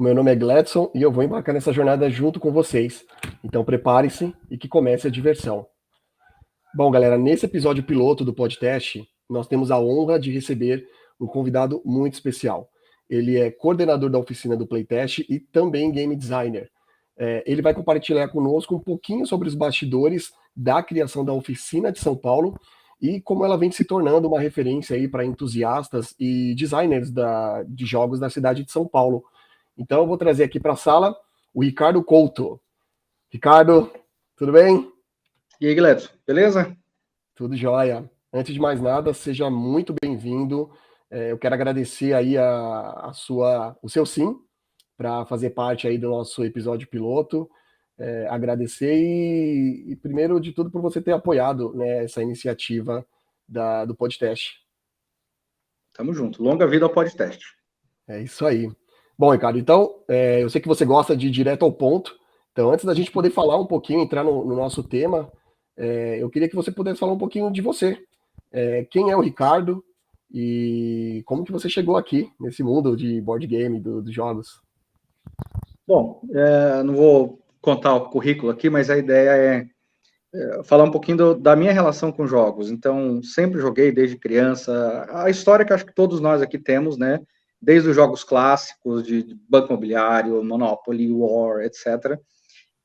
O meu nome é Gladson e eu vou embarcar nessa jornada junto com vocês. Então prepare-se e que comece a diversão. Bom, galera, nesse episódio piloto do podcast, nós temos a honra de receber um convidado muito especial. Ele é coordenador da oficina do Playtest e também game designer. Ele vai compartilhar conosco um pouquinho sobre os bastidores da criação da oficina de São Paulo e como ela vem se tornando uma referência aí para entusiastas e designers de jogos da cidade de São Paulo. Então eu vou trazer aqui para a sala o Ricardo Couto. Ricardo, tudo bem? E aí, Gladson, beleza? Tudo jóia. Antes de mais nada, seja muito bem-vindo. Eu quero agradecer aí o seu sim para fazer parte aí do nosso episódio piloto. Agradecer e primeiro de tudo por você ter apoiado, né, essa iniciativa do podcast. Tamo junto. Longa vida ao podcast. É isso aí. Bom, Ricardo, então, eu sei que você gosta de ir direto ao ponto. Então, antes da gente poder falar um pouquinho, entrar no nosso tema, eu queria que você pudesse falar um pouquinho de você. Quem é o Ricardo e como que você chegou aqui nesse mundo de board game, dos jogos? Bom, não vou contar o currículo aqui, mas a ideia é falar um pouquinho da minha relação com jogos. Então, sempre joguei desde criança. A história que acho que todos nós aqui temos, né? Desde os jogos clássicos de Banco Imobiliário, Monopoly, War, etc.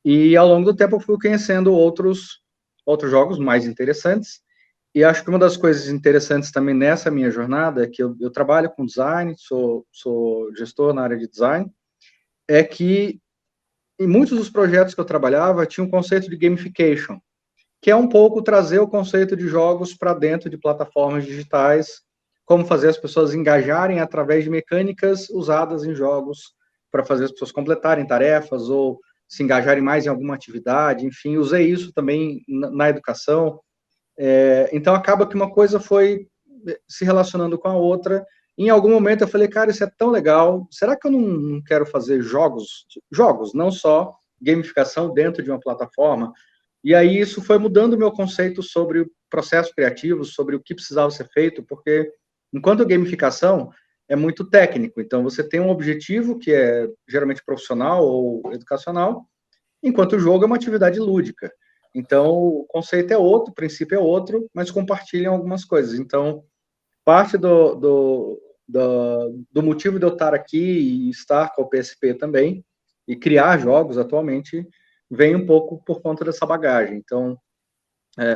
E ao longo do tempo eu fui conhecendo outros jogos mais interessantes. E acho que uma das coisas interessantes também nessa minha jornada é que eu trabalho com design, sou gestor na área de design, é que em muitos dos projetos que eu trabalhava tinha um conceito de gamification, que é um pouco trazer o conceito de jogos para dentro de plataformas digitais, como fazer as pessoas engajarem através de mecânicas usadas em jogos para fazer as pessoas completarem tarefas ou se engajarem mais em alguma atividade, enfim, usei isso também na educação. Então acaba que uma coisa foi se relacionando com a outra. Em algum momento eu falei, cara, isso é tão legal, será que eu não quero fazer jogos, não só gamificação dentro de uma plataforma? E aí isso foi mudando o meu conceito sobre o processo criativo, sobre o que precisava ser feito, porque enquanto a gamificação é muito técnico, então você tem um objetivo que é geralmente profissional ou educacional, enquanto o jogo é uma atividade lúdica. Então, o conceito é outro, o princípio é outro, mas compartilham algumas coisas. Então, parte do motivo de eu estar aqui e estar com o PSP também, e criar jogos atualmente, vem um pouco por conta dessa bagagem. Então,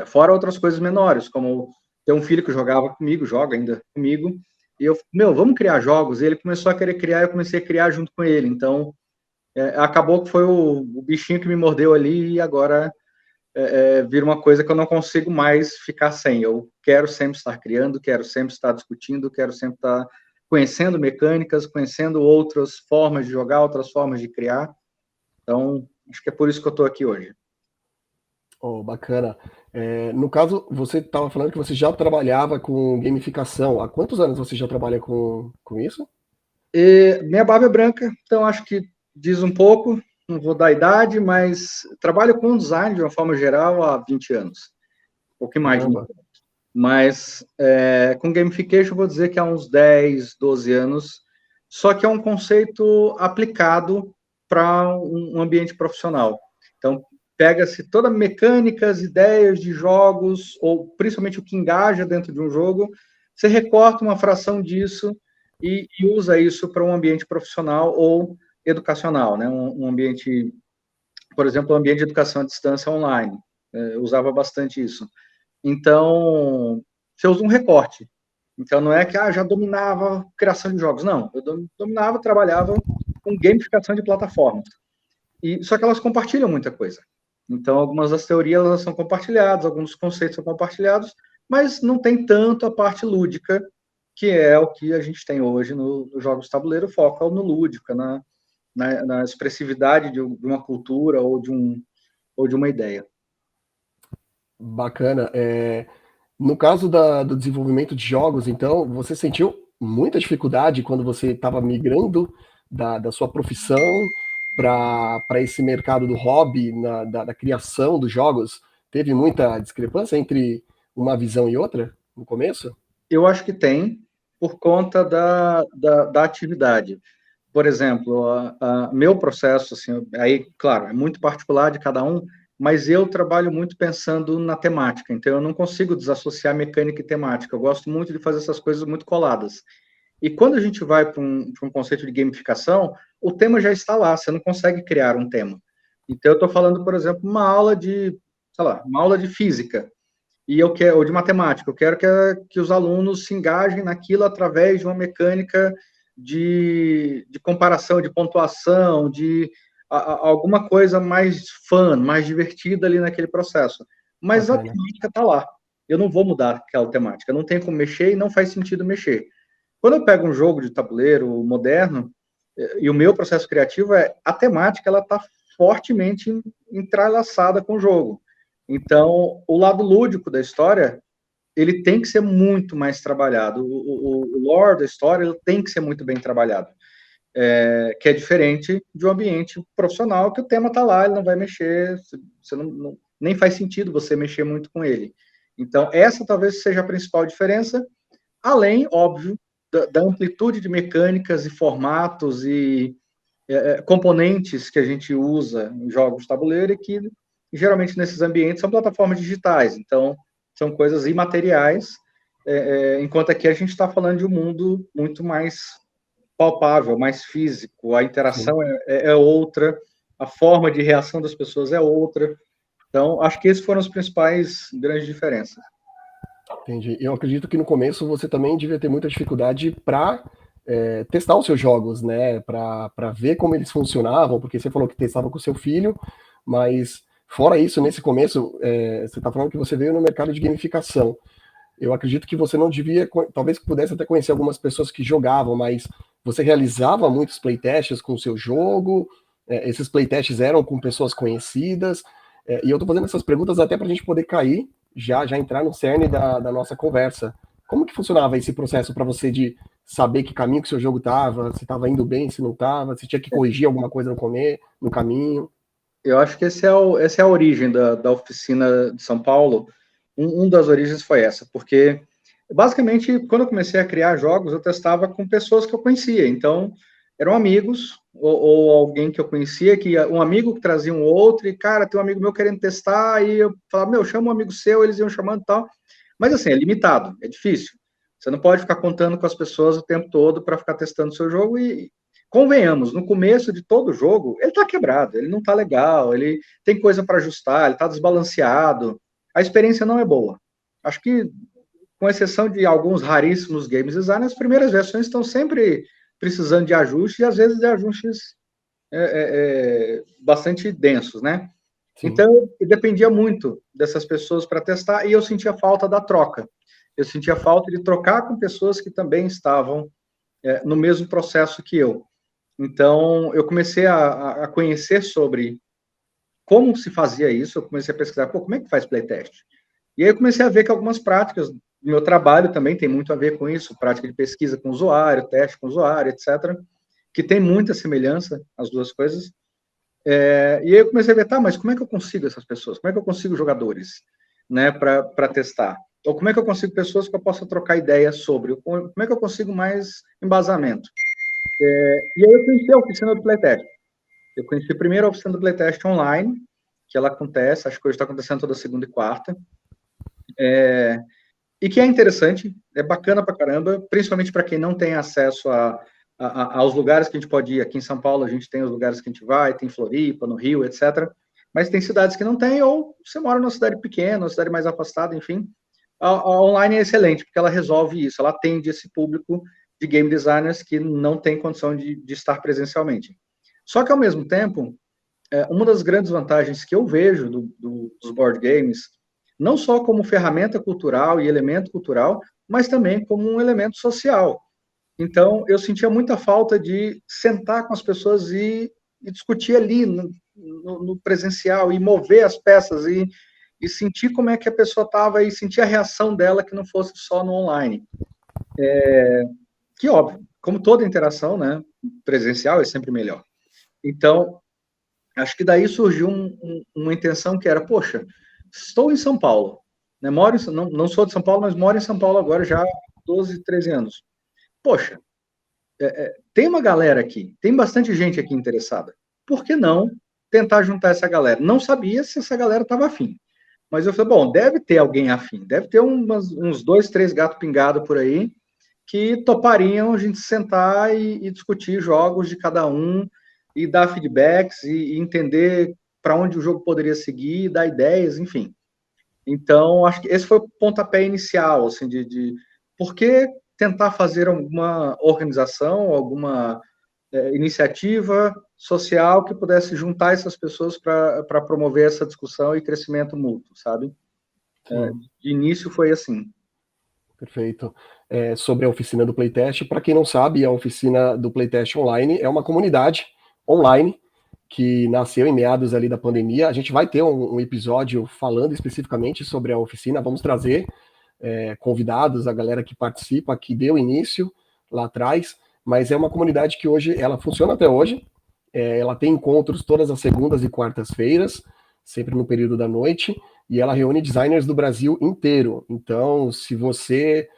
fora outras coisas menores, como ter um filho que jogava comigo, joga ainda comigo, e eu, vamos criar jogos, e ele começou a querer criar, eu comecei a criar junto com ele. Então, acabou que foi o bichinho que me mordeu ali, e agora vira uma coisa que eu não consigo mais ficar sem. Eu quero sempre estar criando, quero sempre estar discutindo, quero sempre estar conhecendo mecânicas, conhecendo outras formas de jogar, outras formas de criar. Então, acho que é por isso que eu estou aqui hoje. Oh, bacana. No caso, você estava falando que você já trabalhava com gamificação. Há quantos anos você já trabalha com isso? Minha barba é branca, então acho que diz um pouco, não vou dar a idade, mas trabalho com design de uma forma geral há 20 anos. Um pouquinho mais de 20 anos. Mas com gamification, vou dizer que há uns 10, 12 anos, só que é um conceito aplicado para um ambiente profissional. Então, pega-se todas mecânicas, ideias de jogos, ou principalmente o que engaja dentro de um jogo, você recorta uma fração disso e usa isso para um ambiente profissional ou educacional, né? Um ambiente, por exemplo, um ambiente de educação à distância online. Eu usava bastante isso. Então, você usa um recorte. Então, não é que já dominava a criação de jogos. Não, eu dominava, trabalhava com gamificação de plataformas. Só que elas compartilham muita coisa. Então, algumas das teorias elas são compartilhadas, alguns conceitos são compartilhados, mas não tem tanto a parte lúdica, que é o que a gente tem hoje nos jogos de tabuleiro, foca no lúdico, na expressividade de uma cultura ou de uma ideia. Bacana. No caso do desenvolvimento de jogos, então, você sentiu muita dificuldade quando você estava migrando da sua profissão para esse mercado do hobby, da criação dos jogos? Teve muita discrepância entre uma visão e outra no começo? Eu acho que tem, por conta da atividade. por exemplo, meu processo, assim, aí, claro, é muito particular de cada um, mas eu trabalho muito pensando na temática, então eu não consigo desassociar mecânica e temática, eu gosto muito de fazer essas coisas muito coladas. E quando a gente vai para um conceito de gamificação, o tema já está lá, você não consegue criar um tema. Então, eu estou falando, por exemplo, uma aula de, sei lá, uma aula de física, e eu quero, ou de matemática, eu quero que os alunos se engajem naquilo através de uma mecânica de comparação, de pontuação, alguma coisa mais fun, mais divertida ali naquele processo. Mas a Bacana. temática está lá. Eu não vou mudar aquela temática, não tem como mexer e não faz sentido mexer. Quando eu pego um jogo de tabuleiro moderno, e o meu processo criativo a temática, ela está fortemente entrelaçada com o jogo. Então, o lado lúdico da história, ele tem que ser muito mais trabalhado. O lore da história, ele tem que ser muito bem trabalhado. Que é diferente de um ambiente profissional, que o tema está lá, ele não vai mexer, você nem faz sentido você mexer muito com ele. Então, essa talvez seja a principal diferença, além, óbvio, da amplitude de mecânicas e formatos e componentes que a gente usa em jogos de tabuleiro e que, geralmente, nesses ambientes são plataformas digitais, então, são coisas imateriais, enquanto aqui a gente está falando de um mundo muito mais palpável, mais físico, a Sim, interação é outra, a forma de reação das pessoas é outra. Então, acho que esses foram as principais grandes diferenças. entendi. Eu acredito que no começo você também devia ter muita dificuldade para testar os seus jogos, né? Para ver como eles funcionavam, porque você falou que testava com o seu filho, mas fora isso, nesse começo, você está falando que você veio no mercado de gamificação. Eu acredito que você não devia, talvez pudesse até conhecer algumas pessoas que jogavam, mas você realizava muitos playtests com o seu jogo, esses playtests eram com pessoas conhecidas, e eu estou fazendo essas perguntas até para a gente poder cair, já entrar no cerne da nossa conversa. Como que funcionava esse processo para você de saber que caminho que o seu jogo estava, se estava indo bem, se não estava, se tinha que corrigir alguma coisa no caminho? Eu acho que essa é a origem da oficina de São Paulo. Um das origens foi essa, porque basicamente quando eu comecei a criar jogos, eu testava com pessoas que eu conhecia. Então, eram amigos ou alguém que eu conhecia, que um amigo que trazia um outro, e cara, tem um amigo meu querendo testar, e eu falava, meu, chama um amigo seu, eles iam chamando e tal. Mas assim, é limitado, é difícil. Você não pode ficar contando com as pessoas o tempo todo para ficar testando o seu jogo e, convenhamos, no começo de todo jogo, ele está quebrado, ele não está legal, ele tem coisa para ajustar, ele está desbalanceado, a experiência não é boa. Acho que, com exceção de alguns raríssimos games design, as primeiras versões estão sempre precisando de ajustes, e às vezes de ajustes bastante densos, né? Sim, Então, eu dependia muito dessas pessoas para testar, e eu sentia falta da troca. Eu sentia falta de trocar com pessoas que também estavam no mesmo processo que eu. Então, eu comecei a conhecer sobre como se fazia isso, eu comecei a pesquisar, pô, como é que faz playtest? E aí eu comecei a ver que algumas práticas do meu trabalho também tem muito a ver com isso, prática de pesquisa com o usuário, teste com o usuário, etc., que tem muita semelhança, as duas coisas. E aí eu comecei a ver, tá, mas como é que eu consigo essas pessoas? Como é que eu consigo jogadores, né, para testar? Ou como é que eu consigo pessoas que eu possa trocar ideias sobre? Como é que eu consigo mais embasamento? E aí eu conheci a oficina do playtest. Eu conheci primeiro a oficina do playtest online, que ela acontece, acho que hoje está acontecendo toda segunda e quarta, e que é interessante, é bacana pra caramba, principalmente para quem não tem acesso aos lugares que a gente pode ir. Aqui em São Paulo a gente tem os lugares que a gente vai, tem Floripa, no Rio, etc. Mas tem cidades que não tem, ou você mora numa cidade pequena, uma cidade mais afastada, enfim. A online é excelente, porque ela resolve isso, ela atende esse público de game designers que não tem condição de estar presencialmente. Só que, ao mesmo tempo, uma das grandes vantagens que eu vejo dos board games, não só como ferramenta cultural e elemento cultural, mas também como um elemento social. Então, eu sentia muita falta de sentar com as pessoas e discutir ali no presencial, e mover as peças, e sentir como é que a pessoa estava, e sentir a reação dela, que não fosse só no online. Que, óbvio, como toda interação, né, presencial é sempre melhor. Então, acho que daí surgiu uma intenção que era, poxa, estou em São Paulo, né, não sou de São Paulo, mas moro em São Paulo agora já há 12, 13 anos. Poxa, tem uma galera aqui, tem bastante gente aqui interessada. Por que não tentar juntar essa galera? Não sabia se essa galera estava afim. Mas eu falei, bom, deve ter alguém afim, deve ter uns 2, 3 gatos pingados por aí que topariam a gente sentar e discutir jogos de cada um e dar feedbacks e entender para onde o jogo poderia seguir, dar ideias, enfim. Então, acho que esse foi o pontapé inicial, assim, de por que tentar fazer alguma organização, alguma iniciativa social que pudesse juntar essas pessoas para promover essa discussão e crescimento mútuo, sabe? De início foi assim. Perfeito. Sobre a oficina do Playtest, para quem não sabe, a oficina do Playtest Online é uma comunidade online que nasceu em meados ali da pandemia. A gente vai ter um episódio falando especificamente sobre a oficina, vamos trazer convidados, a galera que participa, que deu início lá atrás, mas é uma comunidade que hoje, ela funciona até hoje, ela tem encontros todas as segundas e quartas-feiras, sempre no período da noite, e ela reúne designers do Brasil inteiro. Então, se você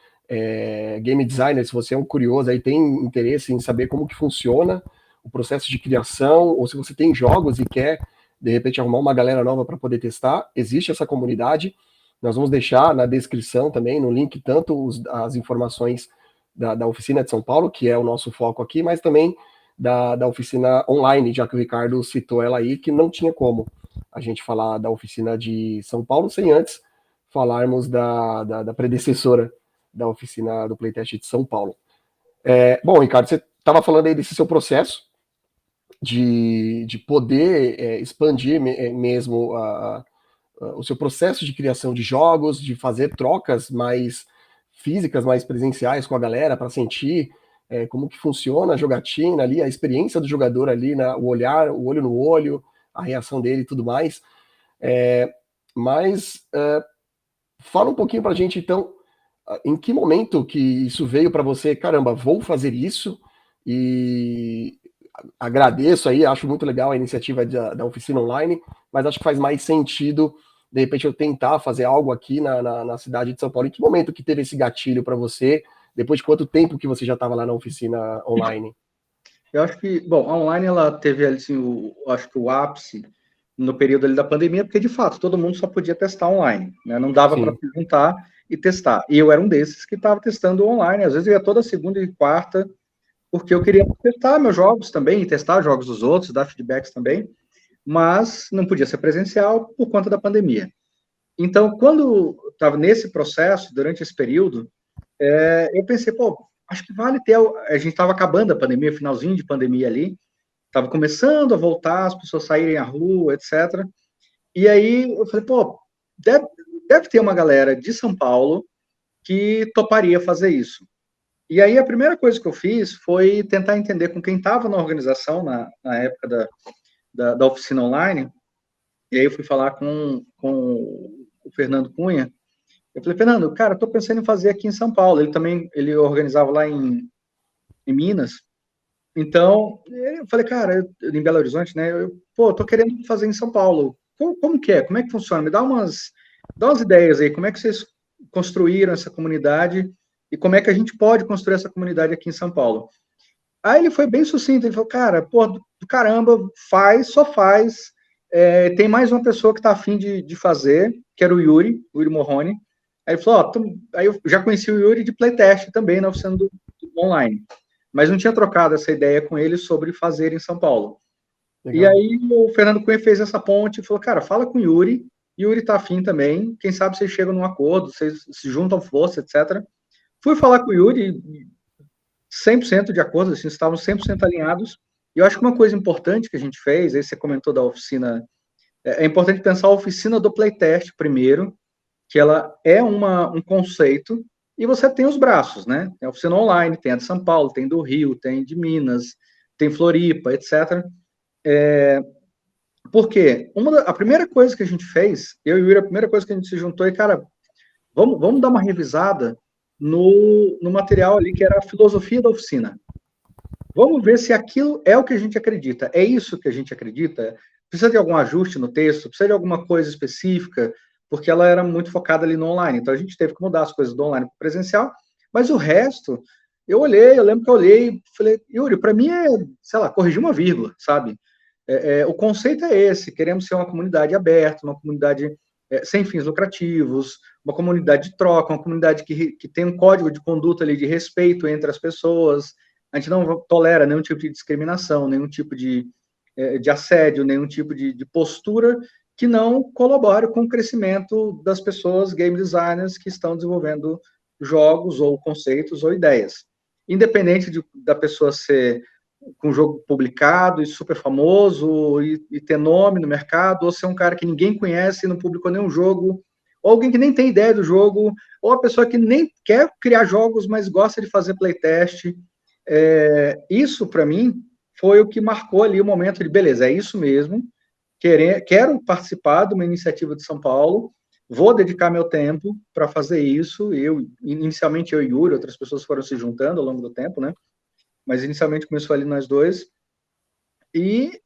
game designer, se você é um curioso, aí tem interesse em saber como que funciona o processo de criação, ou se você tem jogos e quer, de repente, arrumar uma galera nova para poder testar, existe essa comunidade. Nós vamos deixar na descrição também, no link, tanto as informações da oficina de São Paulo, que é o nosso foco aqui, mas também da oficina online, já que o Ricardo citou ela aí, que não tinha como a gente falar da oficina de São Paulo sem antes falarmos da predecessora da oficina do Playtest de São Paulo. Bom, Ricardo, você estava falando aí desse seu processo de poder expandir mesmo o seu processo de criação de jogos, de fazer trocas mais físicas, mais presenciais com a galera, para sentir como que funciona a jogatina ali, a experiência do jogador ali, o olhar, o olho no olho, a reação dele e tudo mais. Mas fala um pouquinho para a gente, então, em que momento que isso veio para você? Caramba, vou fazer isso, e agradeço aí, acho muito legal a iniciativa da oficina online, mas acho que faz mais sentido, de repente, eu tentar fazer algo aqui na cidade de São Paulo. Em que momento que teve esse gatilho para você? Depois de quanto tempo que você já estava lá na oficina online? Eu acho que, bom, a online ela teve assim, acho que o ápice no período ali da pandemia, porque de fato todo mundo só podia testar online, né? Não dava para se juntar e testar. E eu era um desses que estava testando online. Às vezes eu ia toda segunda e quarta, porque eu queria testar meus jogos também, testar jogos dos outros, dar feedbacks também, mas não podia ser presencial por conta da pandemia. Então, quando estava nesse processo, durante esse período, eu pensei, pô, acho que vale ter. A gente estava acabando a pandemia, finalzinho de pandemia ali, estava começando a voltar, as pessoas saírem à rua, etc. E aí eu falei, pô, deve ter uma galera de São Paulo que toparia fazer isso. E aí a primeira coisa que eu fiz foi tentar entender com quem estava na organização, na época da oficina online, e aí eu fui falar com o Fernando Cunha. Eu falei, Fernando, cara, estou pensando em fazer aqui em São Paulo. Ele organizava lá em Minas. Então, eu falei, cara, em Belo Horizonte, né? Pô, tô querendo fazer em São Paulo. Como que é? Como é que funciona? Me dá umas ideias aí. Como é que vocês construíram essa comunidade e como é que a gente pode construir essa comunidade aqui em São Paulo? Aí ele foi bem sucinto. Ele falou, cara, pô, do caramba, só faz. Tem mais uma pessoa que está afim de fazer, que era o Yuri Morrone. Aí ele falou, aí eu já conheci o Yuri de playtest também na oficina do online, mas não tinha trocado essa ideia com ele sobre fazer em São Paulo. Legal. E aí o Fernando Cunha fez essa ponte e falou, cara, fala com o Yuri tá afim também, quem sabe vocês chegam num acordo, vocês se juntam força, etc. Fui falar com o Yuri, 100% de acordo, assim, estavam 100% alinhados, e eu acho que uma coisa importante que a gente fez, aí você comentou da oficina, é importante pensar a oficina do playtest primeiro, que ela é um conceito, e você tem os braços, né? Tem a oficina online, tem a de São Paulo, tem do Rio, tem de Minas, tem Floripa, etc. Por quê? A primeira coisa que a gente fez, eu e o Yuri, a primeira coisa que a gente se juntou é, cara, vamos dar uma revisada no material ali que era a filosofia da oficina. Vamos ver se aquilo é o que a gente acredita. É isso que a gente acredita? Precisa de algum ajuste no texto? Precisa de alguma coisa específica? Porque ela era muito focada ali no online. Então, a gente teve que mudar as coisas do online para o presencial. Mas o resto, eu lembro que eu olhei e falei, Yuri, para mim é, sei lá, corrigir uma vírgula, sabe? O conceito é esse, queremos ser uma comunidade aberta, uma comunidade sem fins lucrativos, uma comunidade de troca, uma comunidade que tem um código de conduta ali de respeito entre as pessoas. A gente não tolera nenhum tipo de discriminação, nenhum tipo de assédio, nenhum tipo de postura que não colabore com o crescimento das pessoas, game designers, que estão desenvolvendo jogos ou conceitos ou ideias. Independente da pessoa ser com um jogo publicado e super famoso e ter nome no mercado, ou ser um cara que ninguém conhece e não publicou nenhum jogo, ou alguém que nem tem ideia do jogo, ou a pessoa que nem quer criar jogos, mas gosta de fazer playtest. Isso, para mim, foi o que marcou ali o momento de, beleza, é isso mesmo, quero participar de uma iniciativa de São Paulo, vou dedicar meu tempo para fazer isso. Inicialmente eu e Yuri, outras pessoas foram se juntando ao longo do tempo, né? Mas inicialmente começou ali nós dois, e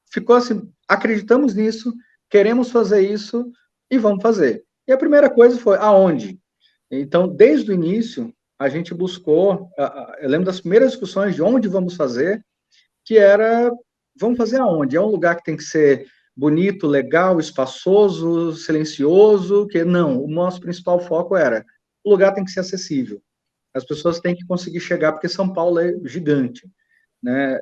ficou assim, acreditamos nisso, queremos fazer isso, e vamos fazer. E a primeira coisa foi, aonde? Então, desde o início, a gente buscou, eu lembro das primeiras discussões de onde vamos fazer, que era, vamos fazer aonde? É um lugar que tem que ser bonito, legal, espaçoso, silencioso, que não, o nosso principal foco era, o lugar tem que ser acessível. As pessoas têm que conseguir chegar, porque São Paulo é gigante, né?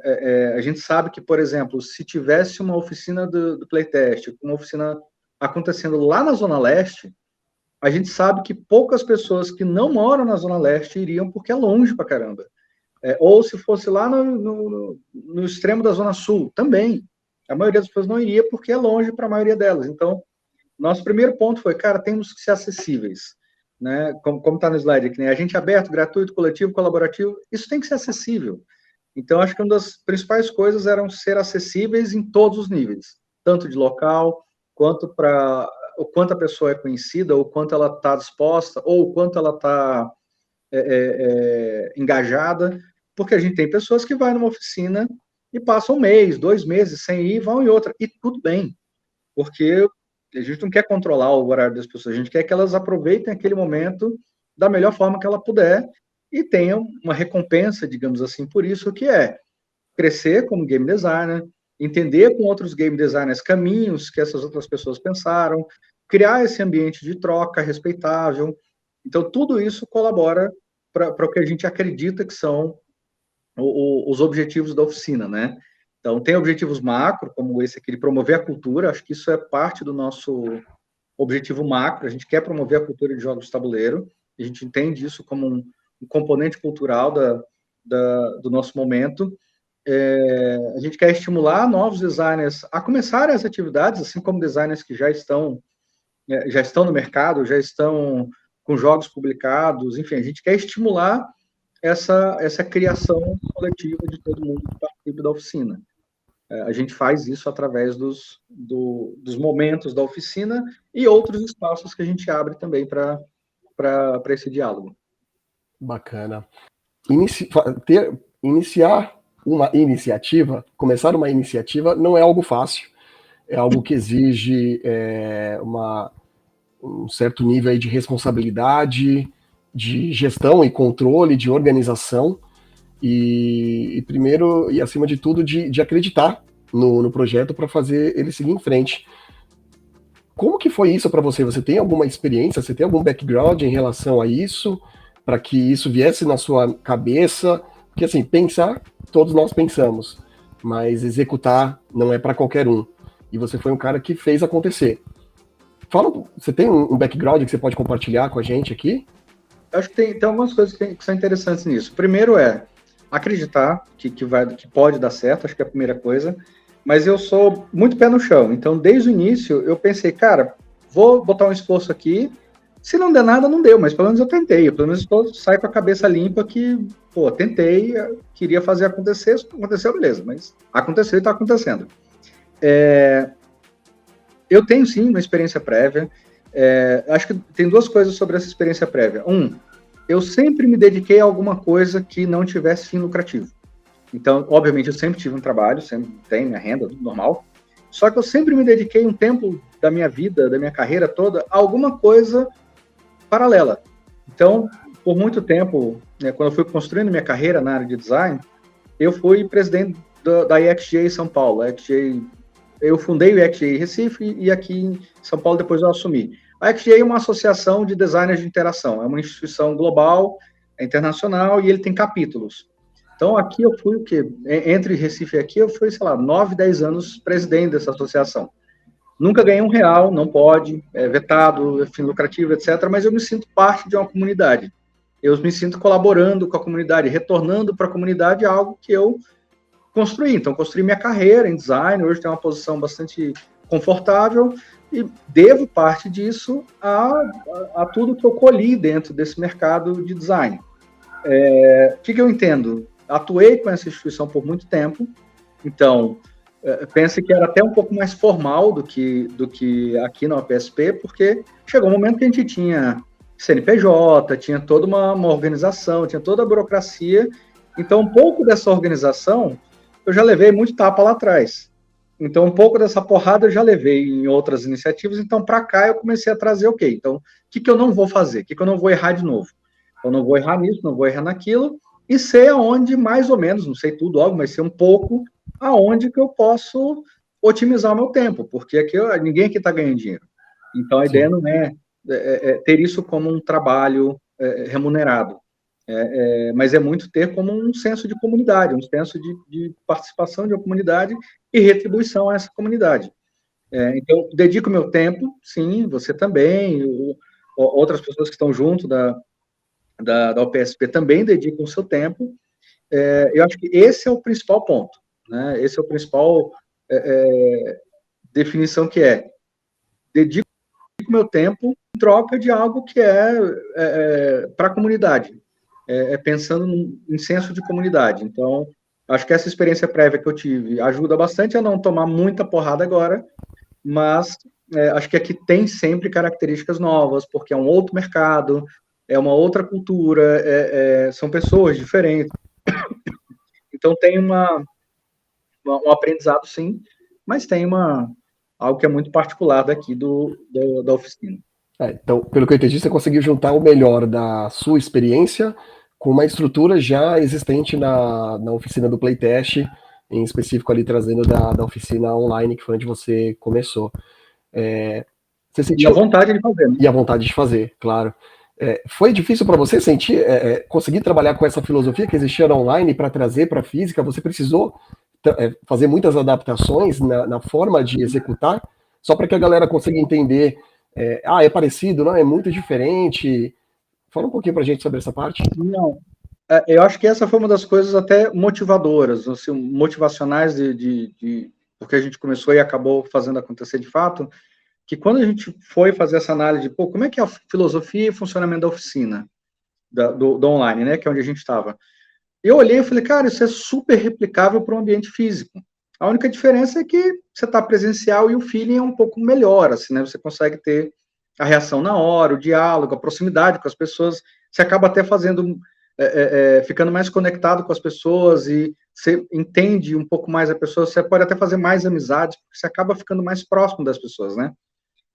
A gente sabe que, por exemplo, se tivesse uma oficina do playtest, uma oficina acontecendo lá na Zona Leste, a gente sabe que poucas pessoas que não moram na Zona Leste iriam, porque é longe pra caramba. Ou se fosse lá no extremo da Zona Sul, também. A maioria das pessoas não iria, porque é longe para a maioria delas. Então, nosso primeiro ponto foi, cara, temos que ser acessíveis. Né? Como está no slide aqui, né? Agente aberto, gratuito, coletivo, colaborativo, isso tem que ser acessível. Então, acho que uma das principais coisas eram ser acessíveis em todos os níveis, tanto de local, quanto para o quanto a pessoa é conhecida, ou quanto ela está disposta, ou o quanto ela está engajada, porque a gente tem pessoas que vão numa oficina e passam um mês, 2 meses sem ir, vão em outra, e tudo bem, porque a gente não quer controlar o horário das pessoas, a gente quer que elas aproveitem aquele momento da melhor forma que ela puder e tenham uma recompensa, digamos assim, por isso, que é crescer como game designer, entender com outros game designers caminhos que essas outras pessoas pensaram, criar esse ambiente de troca respeitável. Então, tudo isso colabora para o que a gente acredita que são os objetivos da oficina, né? Então, tem objetivos macro, como esse aqui, de promover a cultura, acho que isso é parte do nosso objetivo macro, a gente quer promover a cultura de jogos de tabuleiro, a gente entende isso como um componente cultural do nosso momento. A gente quer estimular novos designers a começarem as atividades, assim como designers que já estão no mercado, já estão com jogos publicados, enfim, a gente quer estimular essa criação coletiva de todo mundo que participa da oficina. A gente faz isso através dos momentos da oficina e outros espaços que a gente abre também para esse diálogo. Bacana. Iniciar uma iniciativa, começar uma iniciativa não é algo fácil, é algo que exige um certo nível aí de responsabilidade, de gestão e controle, de organização, e primeiro, e acima de tudo, de acreditar no projeto para fazer ele seguir em frente. Como que foi isso para você? Você tem alguma experiência, você tem algum background em relação a isso, para que isso viesse na sua cabeça? Porque assim, pensar, todos nós pensamos, mas executar não é para qualquer um. E você foi um cara que fez acontecer. Você tem um background que você pode compartilhar com a gente aqui? Acho que tem algumas coisas que são interessantes nisso. Primeiro é acreditar que pode dar certo, acho que é a primeira coisa. Mas eu sou muito pé no chão. Então, desde o início, eu pensei, cara, vou botar um esforço aqui. Se não der nada, não deu, mas pelo menos eu tentei. Pelo menos eu saio com a cabeça limpa que, tentei, queria fazer acontecer. Aconteceu, beleza, mas aconteceu e está acontecendo. Eu tenho, sim, uma experiência prévia. Acho que tem 2 coisas sobre essa experiência prévia. Eu sempre me dediquei a alguma coisa que não tivesse fim lucrativo. Então, obviamente, eu sempre tive um trabalho, sempre tenho minha renda, tudo normal. Só que eu sempre me dediquei um tempo da minha vida, da minha carreira toda, a alguma coisa paralela. Então, por muito tempo, né, quando eu fui construindo minha carreira na área de design, eu fui presidente da IXJ São Paulo. Eu fundei o IXJ Recife e aqui em São Paulo depois eu assumi. A IXJ é uma associação de designers de interação, é uma instituição global, é internacional e ele tem capítulos. Então aqui eu fui o quê? Entre Recife e aqui eu fui, sei lá, 9, 10 anos presidente dessa associação. Nunca ganhei R$ 1, não pode, é vetado, é fim lucrativo, etc. Mas eu me sinto parte de uma comunidade. Eu me sinto colaborando com a comunidade, retornando para a comunidade algo que eu construí. Então, construí minha carreira em design, hoje tenho uma posição bastante confortável e devo parte disso a tudo que eu colhi dentro desse mercado de design. O que eu entendo? Atuei com essa instituição por muito tempo, então pense que era até um pouco mais formal do que aqui na UPSP, porque chegou um momento que a gente tinha CNPJ, tinha toda uma organização, tinha toda a burocracia, então um pouco dessa organização eu já levei muito tapa lá atrás. Então, um pouco dessa porrada eu já levei em outras iniciativas. Então, para cá, eu comecei a trazer, ok, então, o que eu não vou fazer? O que eu não vou errar de novo? Eu não vou errar nisso, não vou errar naquilo, e sei aonde, mais ou menos, não sei tudo, óbvio, mas sei um pouco aonde que eu posso otimizar o meu tempo, porque aqui ninguém aqui está ganhando dinheiro. Então, a Sim. ideia não é ter isso como um trabalho remunerado. Mas é muito ter como um senso de comunidade, um senso de participação de uma comunidade e retribuição a essa comunidade. Então, dedico meu tempo, sim, você também, outras pessoas que estão junto da UPSP também dedicam o seu tempo. Eu acho que esse é o principal ponto, né? Esse é o principal definição que dedico meu tempo em troca de algo que para a comunidade. Pensando em senso de comunidade. Então, acho que essa experiência prévia que eu tive ajuda bastante a não tomar muita porrada agora, mas acho que aqui tem sempre características novas, porque é um outro mercado, é uma outra cultura, são pessoas diferentes. Então, tem um aprendizado, sim, mas tem algo que é muito particular daqui da oficina. Então, pelo que eu entendi, você conseguiu juntar o melhor da sua experiência com uma estrutura já existente na oficina do Playtest, em específico ali trazendo da oficina online, que foi onde você começou. Você sentiu... E a vontade de fazer, né? E a vontade de fazer, claro. Foi difícil para você conseguir trabalhar com essa filosofia que existia online para trazer para a física? Você precisou fazer muitas adaptações na forma de executar, só para que a galera consiga entender é parecido, não, é muito diferente. Fala um pouquinho para a gente sobre essa parte. Não, eu acho que essa foi uma das coisas até motivadoras, assim, motivacionais porque a gente começou e acabou fazendo acontecer de fato, que quando a gente foi fazer essa análise de, como é que é a filosofia e funcionamento da oficina, do online, né, que é onde a gente estava. Eu olhei e falei, cara, isso é super replicável para o ambiente físico. A única diferença é que você está presencial e o feeling é um pouco melhor, assim, né? Você consegue ter a reação na hora, o diálogo, a proximidade com as pessoas. Você acaba até ficando mais conectado com as pessoas e você entende um pouco mais a pessoa. Você pode até fazer mais amizades, porque você acaba ficando mais próximo das pessoas, né?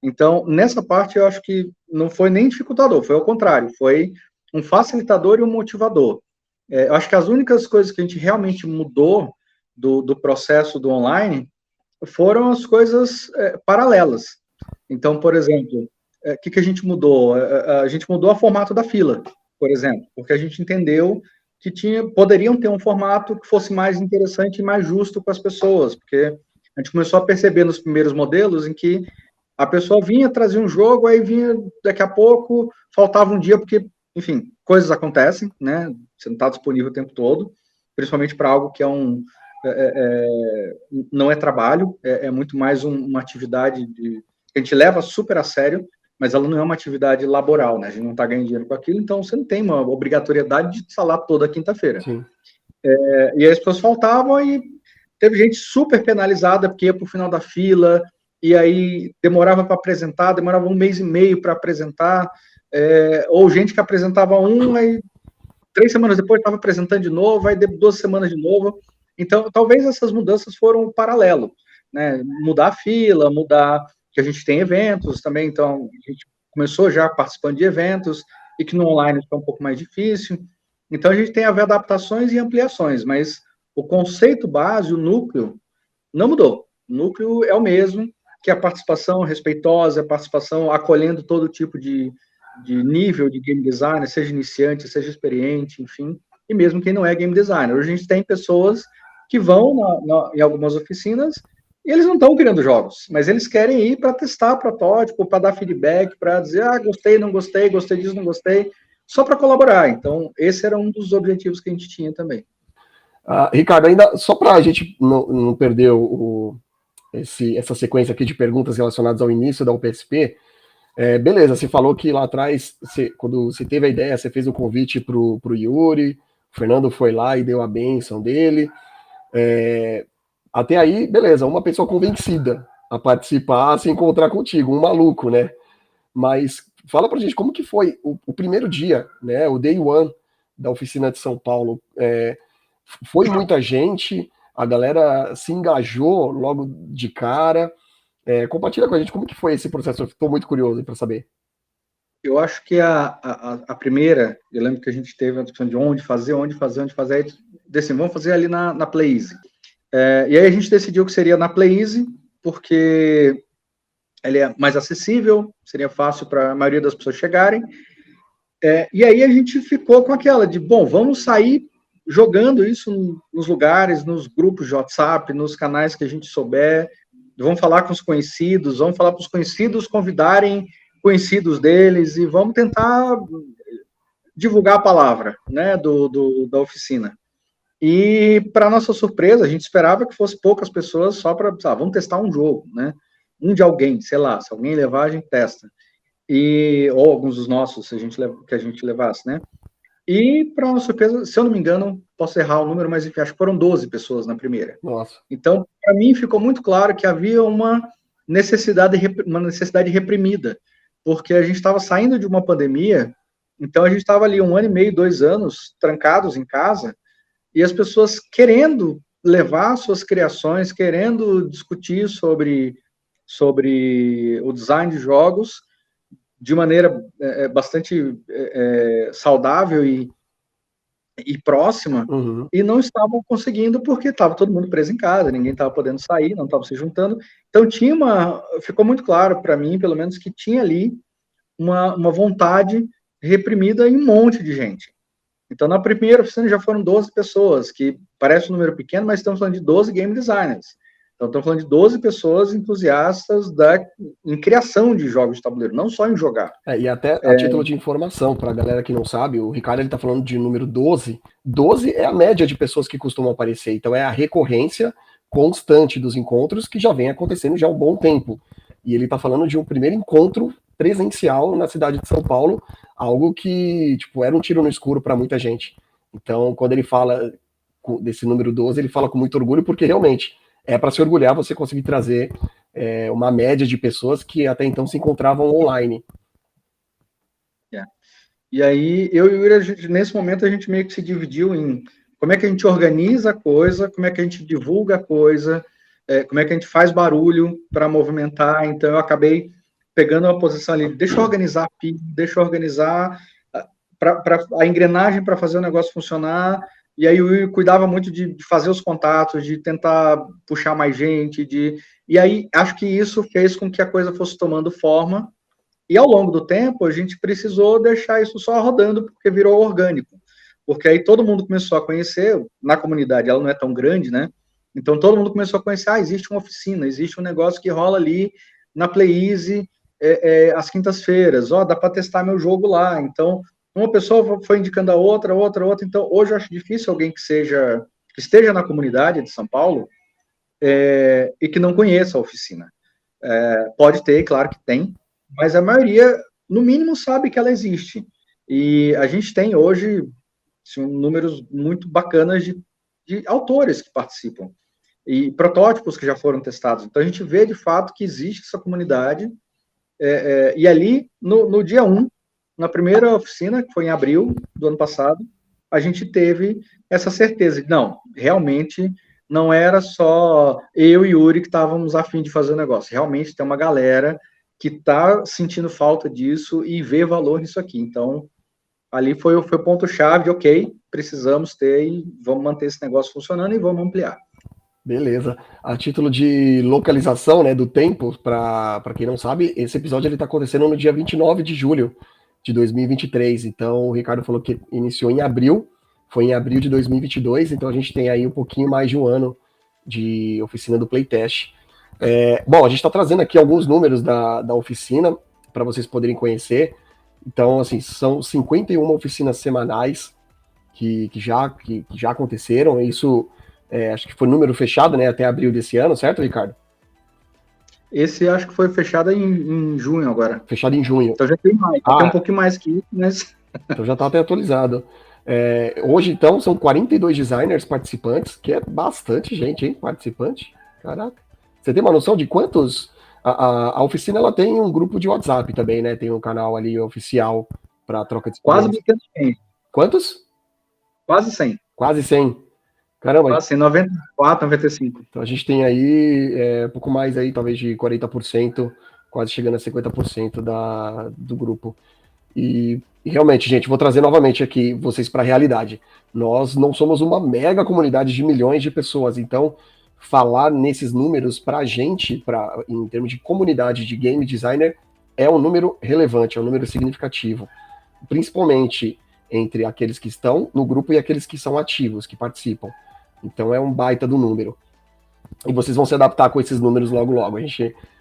Então, nessa parte, eu acho que não foi nem dificultador, foi ao contrário, foi um facilitador e um motivador. Eu acho que as únicas coisas que a gente realmente mudou do processo do online foram as coisas paralelas. Então, por exemplo, o que a gente mudou? A gente mudou o formato da fila, por exemplo, porque a gente entendeu que poderiam ter um formato que fosse mais interessante e mais justo com as pessoas, porque a gente começou a perceber nos primeiros modelos em que a pessoa vinha, trazia um jogo, aí vinha daqui a pouco, faltava um dia, porque, enfim, coisas acontecem, né? Você não está disponível o tempo todo, principalmente para algo que não é trabalho, é muito mais uma atividade que a gente leva super a sério, mas ela não é uma atividade laboral, né? A gente não está ganhando dinheiro com aquilo, então você não tem uma obrigatoriedade de estar lá toda quinta-feira. E aí as pessoas faltavam e teve gente super penalizada porque ia para o final da fila, e aí demorava para apresentar, demorava 1 mês e meio para apresentar, ou gente que apresentava aí 3 semanas depois estava apresentando de novo, aí 2 semanas de novo. Então, talvez essas mudanças foram paralelo, né? Mudar a fila, mudar que a gente tem eventos também, então a gente começou já participando de eventos, e que no online está um pouco mais difícil. Então a gente tem a ver adaptações e ampliações, mas o conceito base, o núcleo, não mudou. O núcleo é o mesmo, que é a participação respeitosa, a participação acolhendo todo tipo de nível de game designer, seja iniciante, seja experiente, enfim, e mesmo quem não é game designer. Hoje a gente tem pessoas que vão em algumas oficinas e eles não estão criando jogos, mas eles querem ir para testar protótipo, para dar feedback, para dizer, gostei, não gostei, gostei disso, não gostei, só para colaborar. Então, esse era um dos objetivos que a gente tinha também. Ricardo, ainda só para a gente não perder essa sequência aqui de perguntas relacionadas ao início da UPSP, beleza, você falou que lá atrás, quando você teve a ideia, você fez o convite para o Yuri, o Fernando foi lá e deu a bênção dele. Até aí, beleza, uma pessoa convencida a participar, a se encontrar contigo, um maluco, né? Mas fala pra gente como que foi o primeiro dia, né? O day one da oficina de São Paulo. Foi muita gente, a galera se engajou logo de cara. Compartilha com a gente como que foi esse processo, eu estou muito curioso para saber. Eu acho que a primeira, eu lembro que a gente teve a discussão de onde fazer, aí assim, vamos fazer ali na PlayEasy. E aí a gente decidiu que seria na PlayEasy, porque ele é mais acessível, seria fácil para a maioria das pessoas chegarem. E aí a gente ficou com aquela de, bom, vamos sair jogando isso nos lugares, nos grupos de WhatsApp, nos canais que a gente souber, vamos falar com os conhecidos, vamos falar para os conhecidos convidarem conhecidos deles e vamos tentar divulgar a palavra, né, da oficina. E, para nossa surpresa, a gente esperava que fosse poucas pessoas só para, vamos testar um jogo, né, um de alguém, sei lá, se alguém levar, a gente testa. Ou alguns dos nossos, que a gente levasse, né. E, para nossa surpresa, se eu não me engano, posso errar o número, mas acho que foram 12 pessoas na primeira. Nossa. Então, para mim, ficou muito claro que havia uma necessidade reprimida, porque a gente estava saindo de uma pandemia, então a gente estava ali 1 ano e meio, 2 anos, trancados em casa, e as pessoas querendo levar suas criações, querendo discutir sobre o design de jogos de maneira bastante saudável e próxima, Uhum. e não estavam conseguindo porque estava todo mundo preso em casa, ninguém estava podendo sair, não estava se juntando. Então ficou muito claro para mim, pelo menos, que tinha ali uma vontade reprimida em um monte de gente. Então, na primeira oficina já foram 12 pessoas, que parece um número pequeno, mas estamos falando de 12 game designers. Então, estamos falando de 12 pessoas entusiastas em criação de jogos de tabuleiro, não só em jogar. E até a título de informação, para a galera que não sabe, o Ricardo ele está falando de número 12. 12 é a média de pessoas que costumam aparecer, então é a recorrência constante dos encontros que já vem acontecendo já há um bom tempo. E ele está falando de um primeiro encontro presencial na cidade de São Paulo, algo que tipo, era um tiro no escuro para muita gente. Então, quando ele fala desse número 12, ele fala com muito orgulho, porque realmente é para se orgulhar você conseguir trazer uma média de pessoas que até então se encontravam online. E aí, eu e o Yuri, nesse momento, a gente meio que se dividiu em como é que a gente organiza a coisa, como é que a gente divulga a coisa, como é que a gente faz barulho para movimentar. Então, eu acabei pegando uma posição ali, deixa eu organizar a PIB, deixa eu organizar a engrenagem para fazer o negócio funcionar. E aí, o Yuri cuidava muito de fazer os contatos, de tentar puxar mais gente. E aí, acho que isso fez com que a coisa fosse tomando forma. E ao longo do tempo, a gente precisou deixar isso só rodando, porque virou orgânico. Porque aí todo mundo começou a conhecer, na comunidade ela não é tão grande, né? Então todo mundo começou a conhecer, existe uma oficina, existe um negócio que rola ali na PlayEasy às quintas-feiras, dá para testar meu jogo lá. Então, uma pessoa foi indicando a outra. Então, hoje eu acho difícil alguém que esteja na comunidade de São Paulo e que não conheça a oficina. Pode ter, claro que tem, mas a maioria, no mínimo, sabe que ela existe. E a gente tem hoje números muito bacanas de autores que participam e protótipos que já foram testados. Então, a gente vê, de fato, que existe essa comunidade. E ali, no dia 1, na primeira oficina, que foi em abril do ano passado, a gente teve essa certeza de, não, realmente não era só eu e Yuri que estávamos a fim de fazer o negócio. Realmente tem uma galera que está sentindo falta disso e vê valor nisso aqui. Então, ali foi o ponto-chave de, ok, precisamos ter e vamos manter esse negócio funcionando e vamos ampliar. Beleza. A título de localização, né, do tempo, para quem não sabe, esse episódio ele está acontecendo no dia 29 de julho de 2023. Então, o Ricardo falou que iniciou em abril, foi em abril de 2022, então a gente tem aí um pouquinho mais de um ano de oficina do Playtest. Bom, a gente está trazendo aqui alguns números da oficina para vocês poderem conhecer. Então, assim, são 51 oficinas semanais que já aconteceram. Isso, acho que foi número fechado, né, até abril desse ano, certo, Ricardo? Esse acho que foi fechado em junho agora. Fechado em junho. Então já tem mais, tem um pouquinho mais que isso, mas... Então já está até atualizado. Hoje, então, são 42 designers participantes, que é bastante gente, hein, participante. Caraca. Você tem uma noção de quantos... A oficina, ela tem um grupo de WhatsApp também, né? Tem um canal ali oficial para troca de experiência. Quase 100. Quantos? Quase 100. Quase 100. Caramba. Quase 100, 94, 95. Então a gente tem aí um pouco mais aí, talvez de 40%, quase chegando a 50% do grupo. E realmente, gente, vou trazer novamente aqui vocês para a realidade. Nós não somos uma mega comunidade de milhões de pessoas, então falar nesses números para a gente, em termos de comunidade de game designer, é um número relevante, é um número significativo, principalmente entre aqueles que estão no grupo e aqueles que são ativos, que participam. Então é um baita do número. E vocês vão se adaptar com esses números logo logo.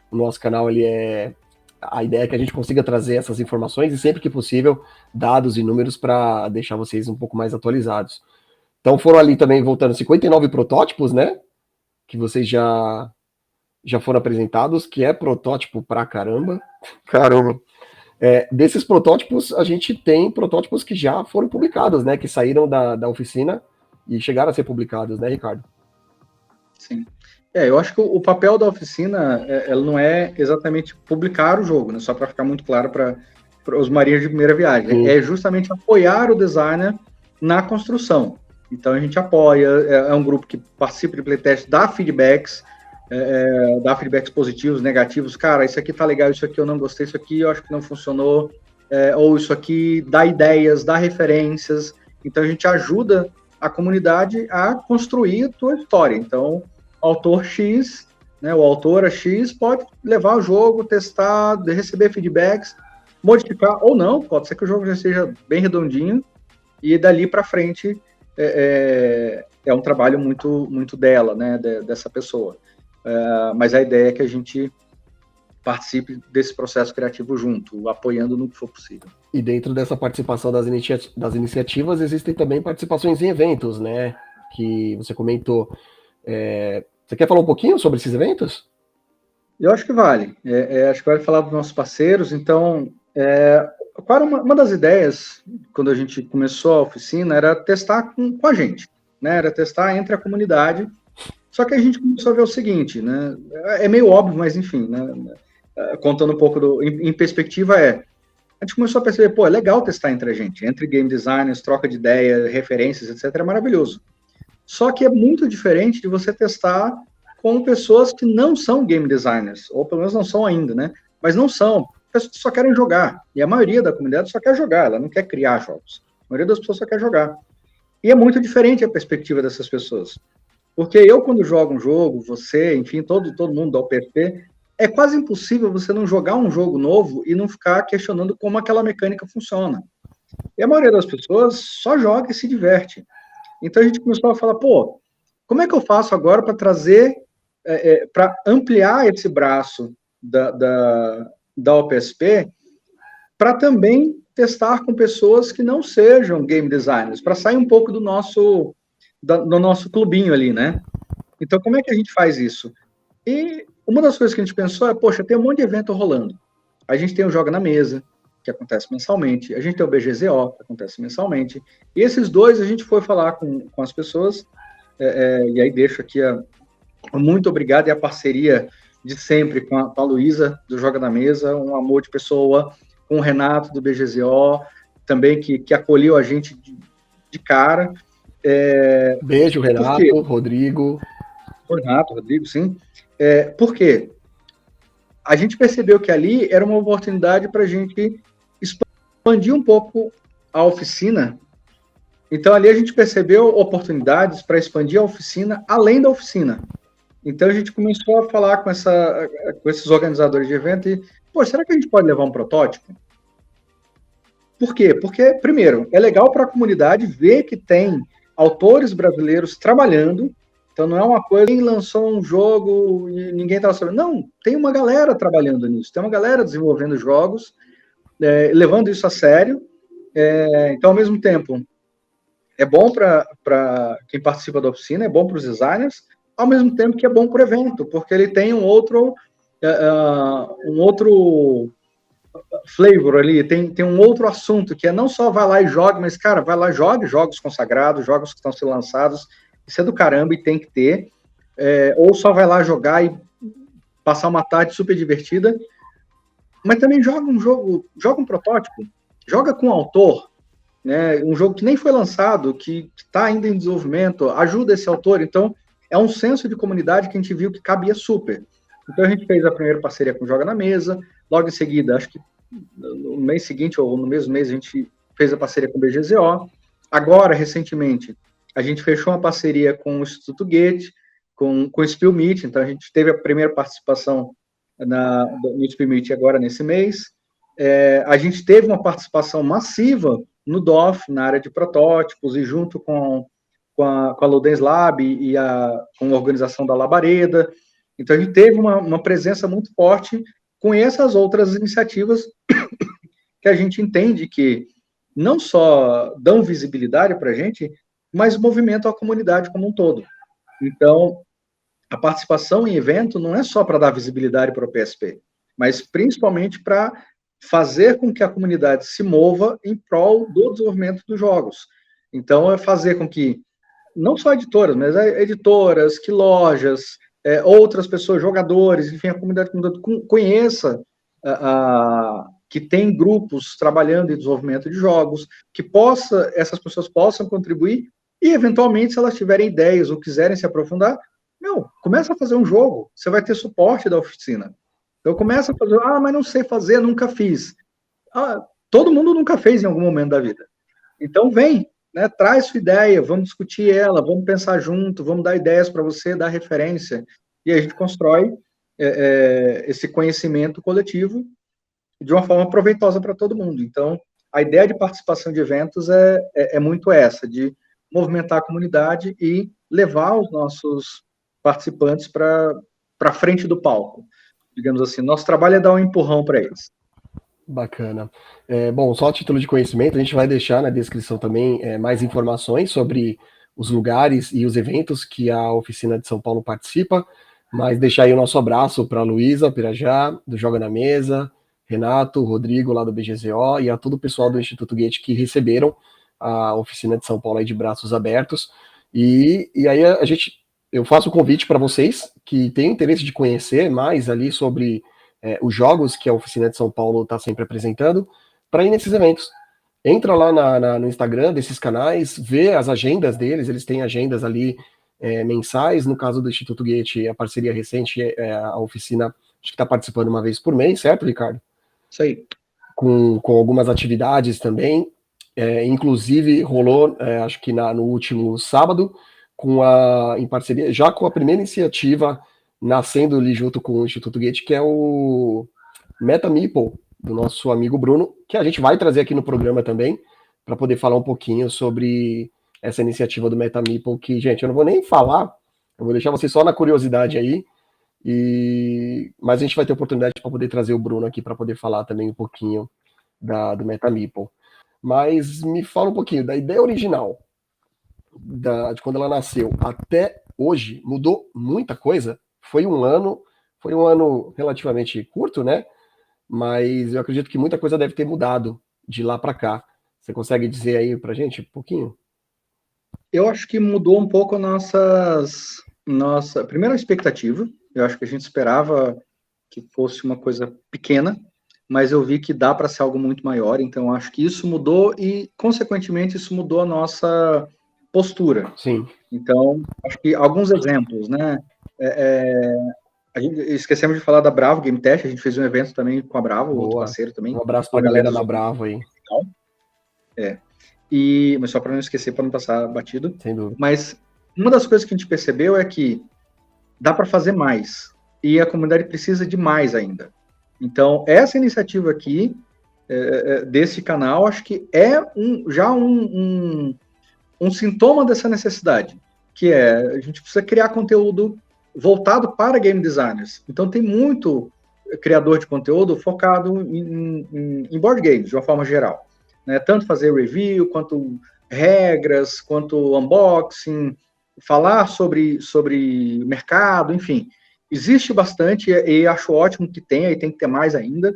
O nosso canal, a ideia é que a gente consiga trazer essas informações e sempre que possível, dados e números para deixar vocês um pouco mais atualizados. Então foram ali também, voltando, 59 protótipos, né? Que vocês já foram apresentados, que é protótipo pra caramba. Caramba. Desses protótipos, a gente tem protótipos que já foram publicados, né? Que saíram da oficina e chegaram a ser publicados, né, Ricardo? Sim. Eu acho que o papel da oficina, ela não é exatamente publicar o jogo, né? Só para ficar muito claro para os marinheiros de primeira viagem. Sim. É justamente apoiar o designer na construção. Então a gente apoia, é um grupo que participa de playtest, dá feedbacks positivos, negativos. Cara, isso aqui tá legal, isso aqui eu não gostei, isso aqui eu acho que não funcionou, ou isso aqui dá ideias, dá referências. Então a gente ajuda a comunidade a construir a sua história. Então, o autor X, né, o autora X pode levar o jogo, testar, receber feedbacks, modificar ou não, pode ser que o jogo já seja bem redondinho, e dali para frente é um trabalho muito, muito dela, né, dessa pessoa. Mas a ideia é que a gente participe desse processo criativo junto, apoiando no que for possível. E dentro dessa participação das iniciativas, existem também participações em eventos, né? Que você comentou. Você quer falar um pouquinho sobre esses eventos? Eu acho que vale. Acho que vale falar dos nossos parceiros. Então, uma das ideias, quando a gente começou a oficina, era testar com a gente, né? Era testar entre a comunidade. Só que a gente começou a ver o seguinte, né? É meio óbvio, mas enfim, né? Contando um pouco em perspectiva, a gente começou a perceber, é legal testar entre a gente, entre game designers, troca de ideia, referências, etc, é maravilhoso. Só que é muito diferente de você testar com pessoas que não são game designers, ou pelo menos não são ainda, né? Mas não são, pessoas que só querem jogar, e a maioria da comunidade só quer jogar, ela não quer criar jogos. A maioria das pessoas só quer jogar. E é muito diferente a perspectiva dessas pessoas. Porque eu, quando jogo um jogo, você, enfim, todo mundo da OPFP, é quase impossível você não jogar um jogo novo e não ficar questionando como aquela mecânica funciona. E a maioria das pessoas só joga e se diverte. Então a gente começou a falar, como é que eu faço agora para trazer, para ampliar esse braço da OPSP, para também testar com pessoas que não sejam game designers, para sair um pouco do nosso clubinho ali, né? Então, como é que a gente faz isso? E uma das coisas que a gente pensou tem um monte de evento rolando. A gente tem o Joga na Mesa, que acontece mensalmente, a gente tem o BGZO, que acontece mensalmente, e esses dois a gente foi falar com as pessoas, e aí deixo aqui muito obrigado e a parceria de sempre com a Luísa, do Joga na Mesa, um amor de pessoa, com o Renato, do BGZO, também que acolheu a gente de cara. Beijo, Renato, Rodrigo. Renato, Rodrigo, sim. Por quê? A gente percebeu que ali era uma oportunidade para a gente expandir um pouco a oficina. Então, ali a gente percebeu oportunidades para expandir a oficina além da oficina. Então, a gente começou a falar com esses organizadores de evento e, pô, será que a gente pode levar um protótipo? Por quê? Porque, primeiro, é legal para a comunidade ver que tem autores brasileiros trabalhando. Então, não é uma coisa que lançou um jogo e ninguém estava sabendo. Não, tem uma galera trabalhando nisso, tem uma galera desenvolvendo jogos, levando isso a sério. Então, ao mesmo tempo, é bom para quem participa da oficina, é bom para os designers, ao mesmo tempo que é bom para o evento, porque ele tem um outro flavor ali, tem um outro assunto, que é não só vai lá e joga, mas, cara, vai lá e joga jogos consagrados, jogos que estão sendo lançados, isso é do caramba e tem que ter, ou só vai lá jogar e passar uma tarde super divertida, mas também joga um protótipo, joga com o autor, né, um jogo que nem foi lançado, que está ainda em desenvolvimento, ajuda esse autor. Então, é um senso de comunidade que a gente viu que cabia super. Então, a gente fez a primeira parceria com Joga na Mesa, logo em seguida, acho que no mês seguinte, ou no mesmo mês, a gente fez a parceria com o BGZO. Agora, recentemente, a gente fechou uma parceria com o Instituto Goethe, com o Spiel Meet, então a gente teve a primeira participação no Spiel Meet agora nesse mês. A gente teve uma participação massiva no DOF, na área de protótipos, e junto com a Ludens Lab e com a organização da Labareda. Então, a gente teve uma presença muito forte com essas outras iniciativas que a gente entende que não só dão visibilidade para a gente, mas movimentam a comunidade como um todo. Então, a participação em evento não é só para dar visibilidade para o PSP, mas principalmente para fazer com que a comunidade se mova em prol do desenvolvimento dos jogos. Então, é fazer com que, não só editoras, mas editoras, que lojas, outras pessoas, jogadores, enfim, a comunidade conheça que tem grupos trabalhando em desenvolvimento de jogos, que essas pessoas possam contribuir e, eventualmente, se elas tiverem ideias ou quiserem se aprofundar, começa a fazer um jogo, você vai ter suporte da oficina. Então, começa a fazer, mas não sei fazer, nunca fiz. Todo mundo nunca fez em algum momento da vida. Então, vem, né, traz sua ideia, vamos discutir ela, vamos pensar junto, vamos dar ideias para você, dar referência, e a gente constrói esse conhecimento coletivo de uma forma proveitosa para todo mundo. Então, a ideia de participação de eventos é muito essa, de movimentar a comunidade e levar os nossos participantes para frente do palco. Digamos assim, nosso trabalho é dar um empurrão para eles. Bacana. Bom, só a título de conhecimento, a gente vai deixar na descrição também mais informações sobre os lugares e os eventos que a Oficina de São Paulo participa, mas deixar aí o nosso abraço para a Luísa Pirajá, do Joga na Mesa, Renato, Rodrigo, lá do BGZO, e a todo o pessoal do Instituto Goethe que receberam a Oficina de São Paulo aí de braços abertos. E aí eu faço o convite para vocês que têm interesse de conhecer mais ali sobre os jogos que a Oficina de São Paulo está sempre apresentando, para ir nesses eventos. Entra lá no Instagram desses canais, vê as agendas deles, eles têm agendas ali mensais. No caso do Instituto Goethe, a parceria recente, a oficina acho que está participando uma vez por mês, certo, Ricardo? Isso aí. Com algumas atividades também. Inclusive rolou, acho que no último sábado, em parceria, já com a primeira iniciativa nascendo ali junto com o Instituto Goethe, que é o Meta Meeple, do nosso amigo Bruno, que a gente vai trazer aqui no programa também, para poder falar um pouquinho sobre essa iniciativa do Meta Meeple, que, gente, eu não vou nem falar, eu vou deixar vocês só na curiosidade aí, mas a gente vai ter oportunidade para poder trazer o Bruno aqui para poder falar também um pouquinho do Meta Meeple. Mas me fala um pouquinho da ideia original, de quando ela nasceu até hoje. Mudou muita coisa? Foi um ano relativamente curto, né? Mas eu acredito que muita coisa deve ter mudado de lá para cá. Você consegue dizer aí pra gente um pouquinho? Eu acho que mudou um pouco a nossa primeira expectativa. Eu acho que a gente esperava que fosse uma coisa pequena, mas eu vi que dá para ser algo muito maior, então acho que isso mudou e, consequentemente, isso mudou a nossa postura. Sim. Então, acho que alguns exemplos, né? Esquecemos de falar da Bravo Game Test, a gente fez um evento também com a Bravo, Boa. outro parceiro também. Um abraço para a galera da Bravo aí. Mas só para não esquecer, para não passar batido. Sem dúvida. Mas uma das coisas que a gente percebeu é que dá para fazer mais. E a comunidade precisa de mais ainda. Então, essa iniciativa aqui, desse canal, acho que é já um sintoma dessa necessidade, que a gente precisa criar conteúdo voltado para game designers. Então, tem muito criador de conteúdo focado em board games, de uma forma geral. Né? Tanto fazer review, quanto regras, quanto unboxing, falar sobre mercado, enfim. Existe bastante e acho ótimo que tenha, e tem que ter mais ainda.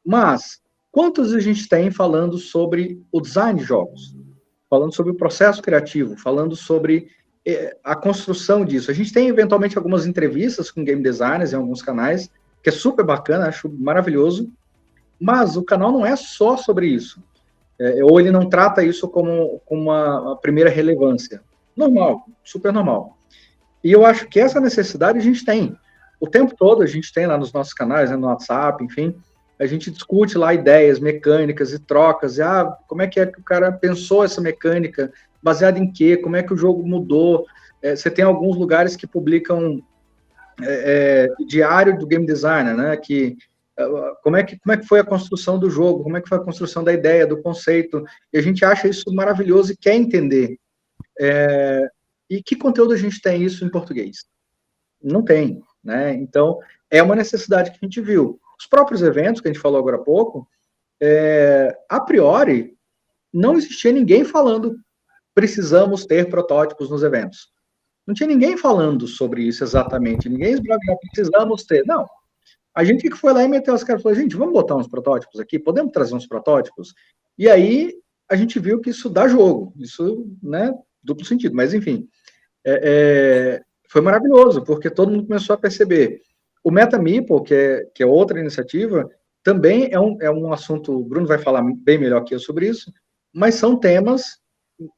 Mas, quantos a gente tem falando sobre o design de jogos? Falando sobre o processo criativo, falando sobre a construção disso. A gente tem, eventualmente, algumas entrevistas com game designers em alguns canais, que é super bacana, acho maravilhoso, mas o canal não é só sobre isso. Ou ele não trata isso como uma primeira relevância. Normal, super normal. E eu acho que essa necessidade a gente tem. O tempo todo a gente tem lá nos nossos canais, né, no WhatsApp, enfim, a gente discute lá ideias, mecânicas e trocas, e como é que o cara pensou essa mecânica, baseado em quê, como é que o jogo mudou. Você tem alguns lugares que publicam diário do game designer, né, como é que foi a construção do jogo, como é que foi a construção da ideia, do conceito, e a gente acha isso maravilhoso e quer entender. E que conteúdo a gente tem isso em português? Não tem, né? Então, é uma necessidade que a gente viu. Os próprios eventos que a gente falou agora há pouco, a priori, não existia ninguém falando precisamos ter protótipos nos eventos. Não tinha ninguém falando sobre isso exatamente. Ninguém precisamos ter. Não. A gente que foi lá e meteu as caras e falou, gente, vamos botar uns protótipos aqui? Podemos trazer uns protótipos? E aí, a gente viu que isso dá jogo. Isso, né, duplo sentido. Mas, enfim, foi maravilhoso, porque todo mundo começou a perceber. O MetaMeeple, que é outra iniciativa, também é um assunto, o Bruno vai falar bem melhor que eu sobre isso, mas são temas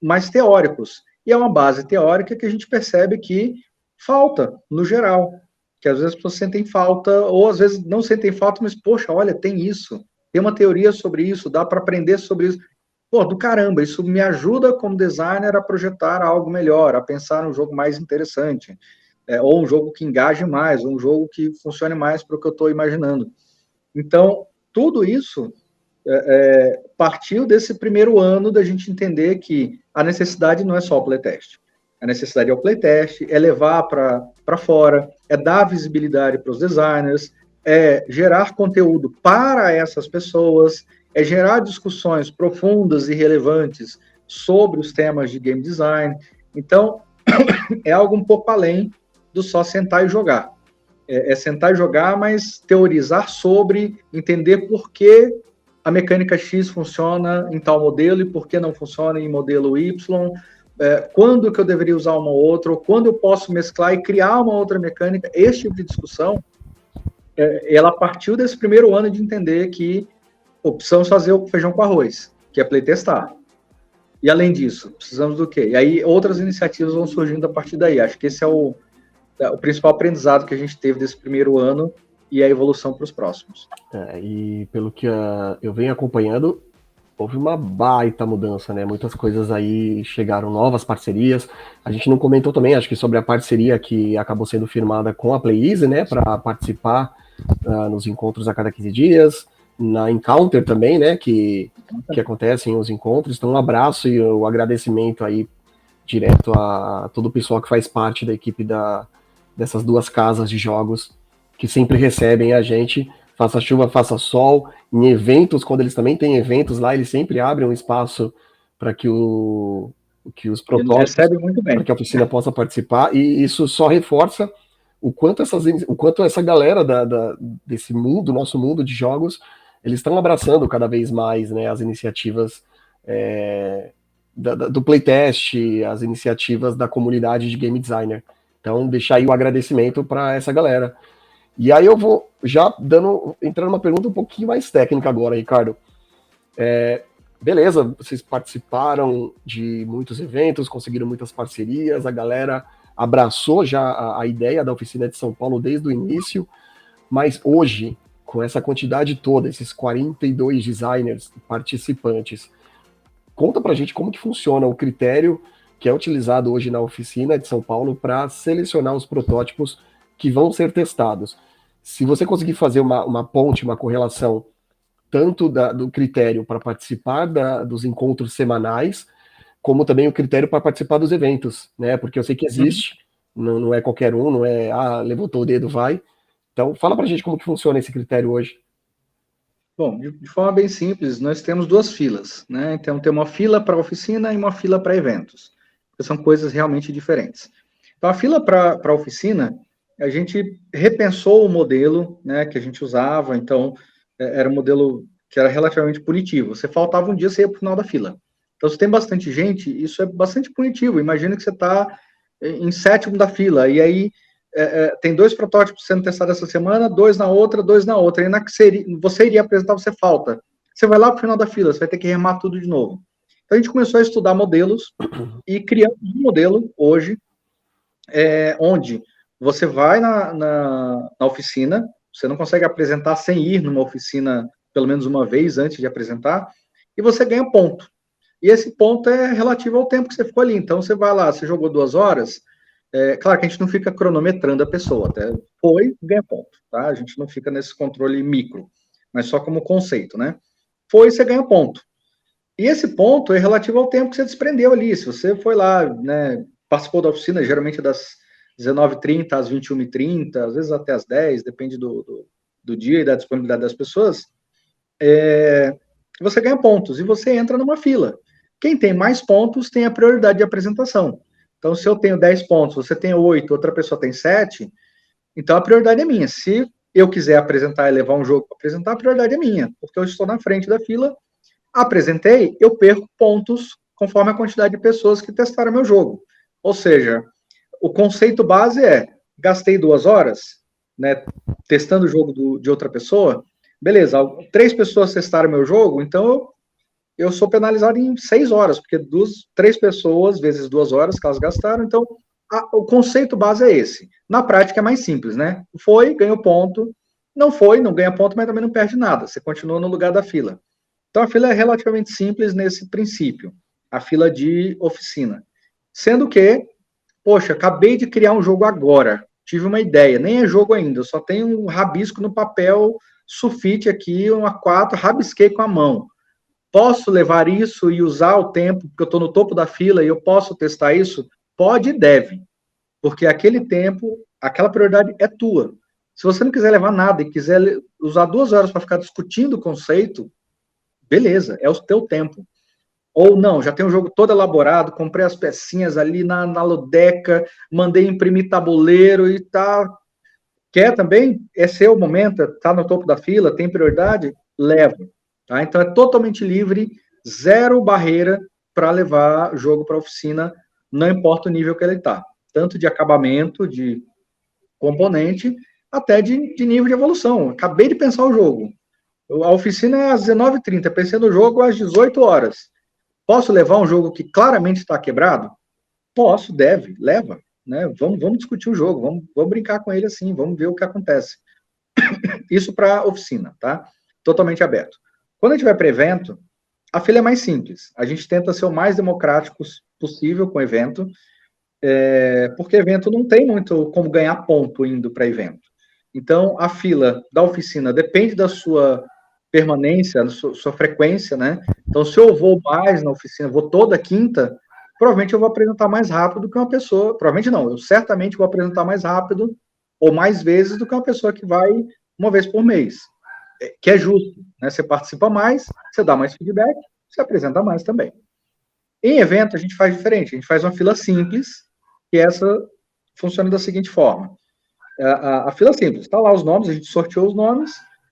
mais teóricos. E é uma base teórica que a gente percebe que falta, no geral. Que às vezes as pessoas sentem falta, ou às vezes não sentem falta, mas, poxa, olha, tem isso, tem uma teoria sobre isso, dá para aprender sobre isso. Pô, do caramba, isso me ajuda como designer a projetar algo melhor, a pensar um jogo mais interessante, ou um jogo que engaje mais, ou um jogo que funcione mais para o que eu estou imaginando. Então, tudo isso partiu desse primeiro ano da gente entender que a necessidade não é só o playtest. A necessidade é o playtest, é levar para fora, é dar visibilidade para os designers, é gerar conteúdo para essas pessoas, é gerar discussões profundas e relevantes sobre os temas de game design. Então, é algo um pouco além do só sentar e jogar. É sentar e jogar, mas teorizar sobre, entender por que a mecânica X funciona em tal modelo e por que não funciona em modelo Y, quando que eu deveria usar uma ou outra, ou quando eu posso mesclar e criar uma outra mecânica. Esse tipo de discussão, ela partiu desse primeiro ano de entender que precisamos fazer o feijão com arroz, que é playtestar. E além disso, precisamos do quê? E aí outras iniciativas vão surgindo a partir daí. Acho que esse é o principal aprendizado que a gente teve desse primeiro ano e a evolução para os próximos. E pelo que eu venho acompanhando, houve uma baita mudança, né? Muitas coisas aí chegaram, novas parcerias. A gente não comentou também, acho que sobre a parceria que acabou sendo firmada com a PlayEasy, né? Para participar nos encontros a cada 15 dias, na Encounter também, né? Que acontecem os encontros. Então, um abraço e o agradecimento aí direto a todo o pessoal que faz parte da equipe dessas duas casas de jogos que sempre recebem a gente, faça chuva, faça sol, em eventos, quando eles também têm eventos lá, eles sempre abrem um espaço para que os protótipos, para que a oficina possa participar, e isso só reforça o quanto essa galera desse mundo, nosso mundo de jogos, eles estão abraçando cada vez mais, né, as iniciativas do playtest, as iniciativas da comunidade de game designer. Então, deixar aí o agradecimento para essa galera. E aí eu vou já entrando numa pergunta um pouquinho mais técnica agora, Ricardo. Beleza, vocês participaram de muitos eventos, conseguiram muitas parcerias, a galera abraçou já a ideia da oficina de São Paulo desde o início, mas hoje, com essa quantidade toda, esses 42 designers participantes, Conta pra gente como que funciona o critério que é utilizado hoje na oficina de São Paulo para selecionar os protótipos que vão ser testados. Se você conseguir fazer uma ponte, uma correlação, tanto do critério para participar dos encontros semanais, como também o critério para participar dos eventos, né? Porque eu sei que existe, não é qualquer um, não é, levantou o dedo, vai. Então, fala pra gente como que funciona esse critério hoje. Bom, de forma bem simples, nós temos duas filas, né? Então, tem uma fila para oficina e uma fila para eventos, que são coisas realmente diferentes. Então, a fila para oficina, a gente repensou o modelo, né, que a gente usava, então, era um modelo que era relativamente punitivo. Você faltava um dia, você ia para o final da fila. Então, se tem bastante gente, isso é bastante punitivo. Imagina que você está em sétimo da fila, e aí tem 2 protótipos sendo testados essa semana, 2 na outra, 2 na outra. E na que você iria apresentar, você falta. Você vai lá para o final da fila, você vai ter que remar tudo de novo. Então a gente começou a estudar modelos e criamos um modelo hoje, onde você vai na oficina, você não consegue apresentar sem ir numa oficina pelo menos uma vez antes de apresentar, e você ganha ponto. E esse ponto é relativo ao tempo que você ficou ali. Então você vai lá, você jogou 2 horas, claro que a gente não fica cronometrando a pessoa, até foi, ganha ponto, tá? A gente não fica nesse controle micro, mas só como conceito, né? Foi, você ganha ponto. E esse ponto é relativo ao tempo que você desprendeu ali. Se você foi lá, né, participou da oficina, geralmente das 19h30 às 21h30, às vezes até às 10, depende do dia e da disponibilidade das pessoas, você ganha pontos e você entra numa fila. Quem tem mais pontos tem a prioridade de apresentação. Então, se eu tenho 10 pontos, você tem 8, outra pessoa tem 7, então a prioridade é minha. Se eu quiser apresentar e levar um jogo para apresentar, a prioridade é minha, porque eu estou na frente da fila, apresentei, eu perco pontos conforme a quantidade de pessoas que testaram meu jogo. Ou seja, o conceito base é, gastei 2 horas, né, testando o jogo de outra pessoa, beleza, 3 pessoas testaram meu jogo, então eu sou penalizado em 6 horas, porque 3 pessoas vezes 2 horas que elas gastaram, então o conceito base é esse. Na prática é mais simples, né? Foi, ganhou ponto, não foi, não ganha ponto, mas também não perde nada, você continua no lugar da fila. Então a fila é relativamente simples nesse princípio, a fila de oficina. Sendo que, poxa, acabei de criar um jogo agora, tive uma ideia, nem é jogo ainda, eu só tenho um rabisco no papel sulfite aqui, um A4, rabisquei com a mão. Posso levar isso e usar o tempo, porque eu estou no topo da fila e eu posso testar isso? Pode e deve, porque aquele tempo, aquela prioridade é tua. Se você não quiser levar nada e quiser usar 2 horas para ficar discutindo o conceito, beleza, é o teu tempo. Ou não, já tem o jogo todo elaborado, comprei as pecinhas ali na Ludeca, mandei imprimir tabuleiro e tá. Quer também? É seu momento, tá no topo da fila, tem prioridade? Leva. Tá? Então é totalmente livre, zero barreira para levar jogo para a oficina, não importa o nível que ele está. Tanto de acabamento, de componente, até de nível de evolução. Acabei de pensar o jogo. A oficina é às 19h30, pensei no jogo às 18 horas. Posso levar um jogo que claramente está quebrado? Posso, deve, leva. Né? Vamos discutir o jogo, vamos brincar com ele assim, vamos ver o que acontece. Isso para oficina, tá? Totalmente aberto. Quando a gente vai para evento, a fila é mais simples. A gente tenta ser o mais democrático possível com o evento, porque evento não tem muito como ganhar ponto indo para evento. Então, a fila da oficina depende da sua permanência, da sua frequência, né? Então, se eu vou mais na oficina, vou toda quinta, provavelmente eu vou apresentar mais rápido que uma pessoa. Provavelmente não, eu certamente vou apresentar mais rápido ou mais vezes do que uma pessoa que vai uma vez por mês, que é justo, né? Você participa mais, você dá mais feedback, você apresenta mais também. Em evento, a gente faz diferente, a gente faz uma fila simples, que essa funciona da seguinte forma. A fila simples, está lá os nomes, a gente sorteou os nomes,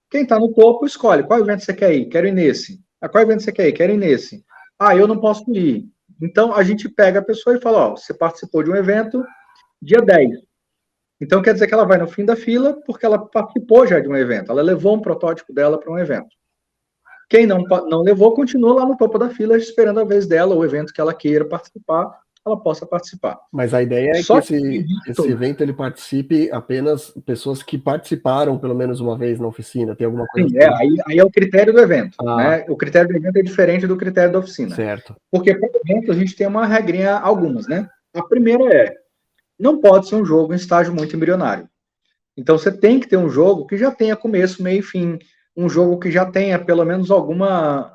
quem está no topo escolhe qual evento você quer ir, quero ir nesse. Qual evento você quer ir, quero ir nesse. Eu não posso ir. Então, a gente pega a pessoa e fala, você participou de um evento dia 10. Então, quer dizer que ela vai no fim da fila, porque ela participou já de um evento, ela levou um protótipo dela para um evento. Quem não levou, continua lá no topo da fila, esperando a vez dela, o evento que ela queira participar, ela possa participar. Mas a ideia é que Só esse evento ele participe apenas pessoas que participaram pelo menos uma vez na oficina, tem alguma coisa sim, assim? aí é o critério do evento, Ah, né? O critério do evento é diferente do critério da oficina. certo. Porque para o evento a gente tem uma regrinha, algumas, né? A primeira é, não pode ser um jogo em estágio muito embrionário. Então você tem que ter um jogo que já tenha começo, meio e fim, um jogo que já tenha pelo menos alguma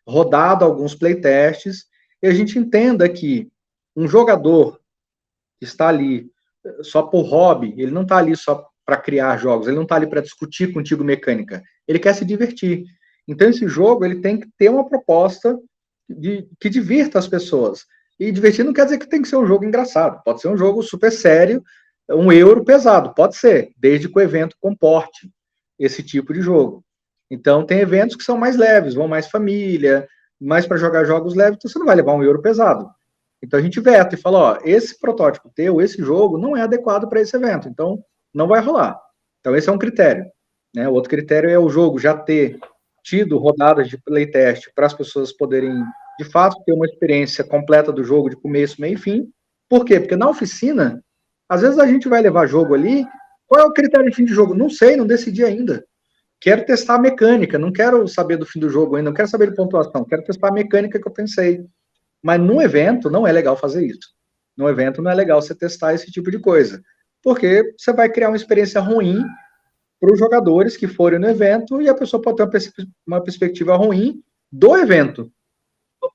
rodado, alguns playtests, e a gente entenda que um jogador que está ali só por hobby, ele não está ali só para criar jogos, ele não está ali para discutir contigo mecânica, ele quer se divertir. Então esse jogo ele tem que ter uma proposta que divirta as pessoas. E divertir não quer dizer que tem que ser um jogo engraçado, pode ser um jogo super sério, um euro pesado, pode ser, desde que o evento comporte esse tipo de jogo. Então tem eventos que são mais leves, vão mais família, mais para jogar jogos leves, então você não vai levar um euro pesado. Então a gente veta e fala, ó, esse protótipo teu, esse jogo não é adequado para esse evento, então não vai rolar. Então esse é um critério. Né? O outro critério é o jogo já ter tido rodadas de playtest para as pessoas poderem, de fato, ter uma experiência completa do jogo de começo, meio e fim. Por quê? Porque na oficina, às vezes a gente vai levar jogo ali, qual é o critério de fim de jogo? Não sei, não decidi ainda. Quero testar a mecânica, não quero saber do fim do jogo ainda, não quero saber de pontuação, quero testar a mecânica que eu pensei. Mas no evento não é legal fazer isso. No evento não é legal você testar esse tipo de coisa, porque você vai criar uma experiência ruim para os jogadores que forem no evento e a pessoa pode ter uma perspectiva ruim do evento.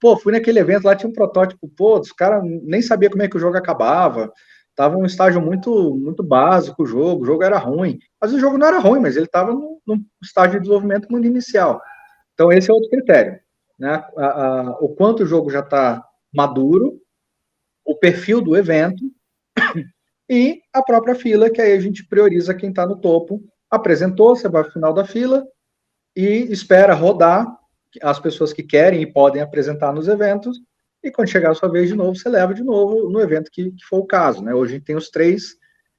Pô, fui naquele evento lá, tinha um protótipo, pô, os caras nem sabia como é que o jogo acabava, tava um estágio muito básico o jogo era ruim. Mas o jogo não era ruim, mas ele estava num estágio de desenvolvimento muito inicial. Então esse é outro critério. Né? O quanto o jogo já está maduro, o perfil do evento e a própria fila, que aí a gente prioriza quem está no topo. Apresentou, você vai para o final da fila e espera rodar as pessoas que querem e podem apresentar nos eventos, e quando chegar a sua vez de novo, você leva de novo no evento que for o caso. Né? Hoje a gente tem os 3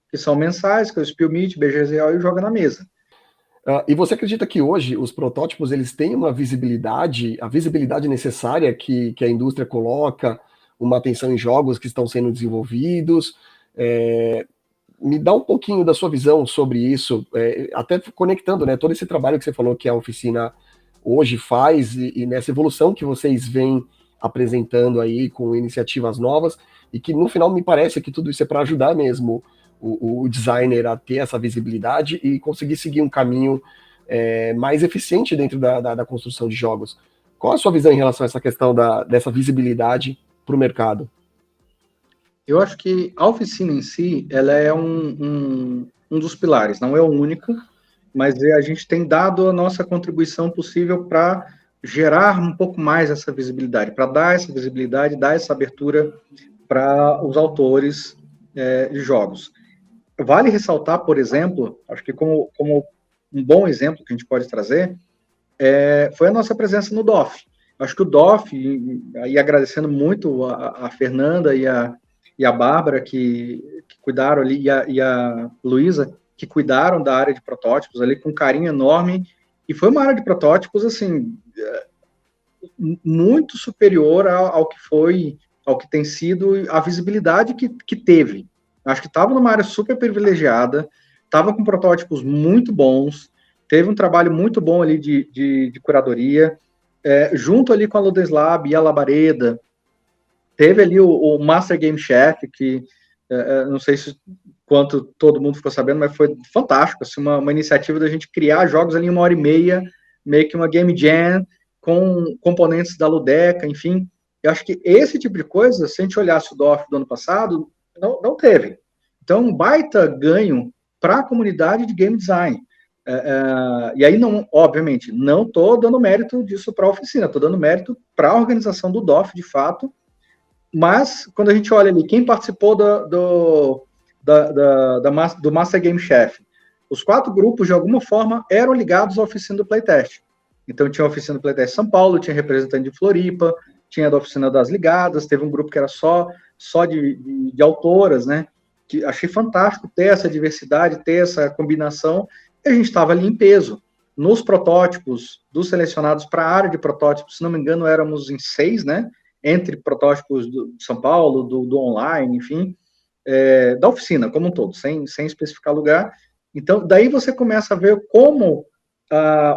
que são mensais, que é o Spill Meet, BGZO e o Joga na Mesa. E você acredita que hoje os protótipos eles têm uma visibilidade, a visibilidade necessária que a indústria coloca, uma atenção em jogos que estão sendo desenvolvidos? Me dá um pouquinho da sua visão sobre isso, até conectando, né, todo esse trabalho que você falou que a oficina hoje faz e nessa evolução que vocês vêm apresentando aí com iniciativas novas e que no final me parece que tudo isso é para ajudar mesmo o designer a ter essa visibilidade e conseguir seguir um caminho mais eficiente dentro da construção de jogos. Qual a sua visão em relação a essa questão dessa visibilidade para o mercado? Eu acho que a oficina em si, ela é um dos pilares, não é o único, mas a gente tem dado a nossa contribuição possível para gerar um pouco mais essa visibilidade, para dar essa visibilidade, dar essa abertura para os autores de jogos. Vale ressaltar, por exemplo, acho que como um bom exemplo que a gente pode trazer, foi a nossa presença no DOF. Acho que o DOF, e agradecendo muito a Fernanda e a Bárbara, que cuidaram ali, e a Luísa, que cuidaram da área de protótipos ali com um carinho enorme, e foi uma área de protótipos, assim, muito superior ao que tem sido a visibilidade que teve. Acho que estava numa área super privilegiada, estava com protótipos muito bons, teve um trabalho muito bom ali de curadoria, junto ali com a Ludens Lab e a Labareda, teve ali o Master Game Chef, que não sei quanto todo mundo ficou sabendo, mas foi fantástico, assim, uma iniciativa da gente criar jogos ali em 1h30, meio que uma Game Jam, com componentes da Ludeca, enfim. Eu acho que esse tipo de coisa, se a gente olhasse o DOF do ano passado, não teve. Então, um baita ganho para a comunidade de game design. E aí, não, obviamente, não estou dando mérito disso para a oficina, estou dando mérito para a organização do DOF, de fato, mas quando a gente olha ali, quem participou do Master Game Chef, os 4 grupos, de alguma forma, eram ligados à oficina do Playtest. Então, tinha a oficina do Playtest São Paulo, tinha representante de Floripa, tinha da oficina das Ligadas, teve um grupo que era só de autoras, né? Que achei fantástico ter essa diversidade, ter essa combinação, e a gente estava ali em peso. Nos protótipos, dos selecionados para a área de protótipos, se não me engano, éramos em 6, né? entre protótipos de São Paulo, do online, enfim, da oficina como um todo, sem especificar lugar. Então, daí você começa a ver como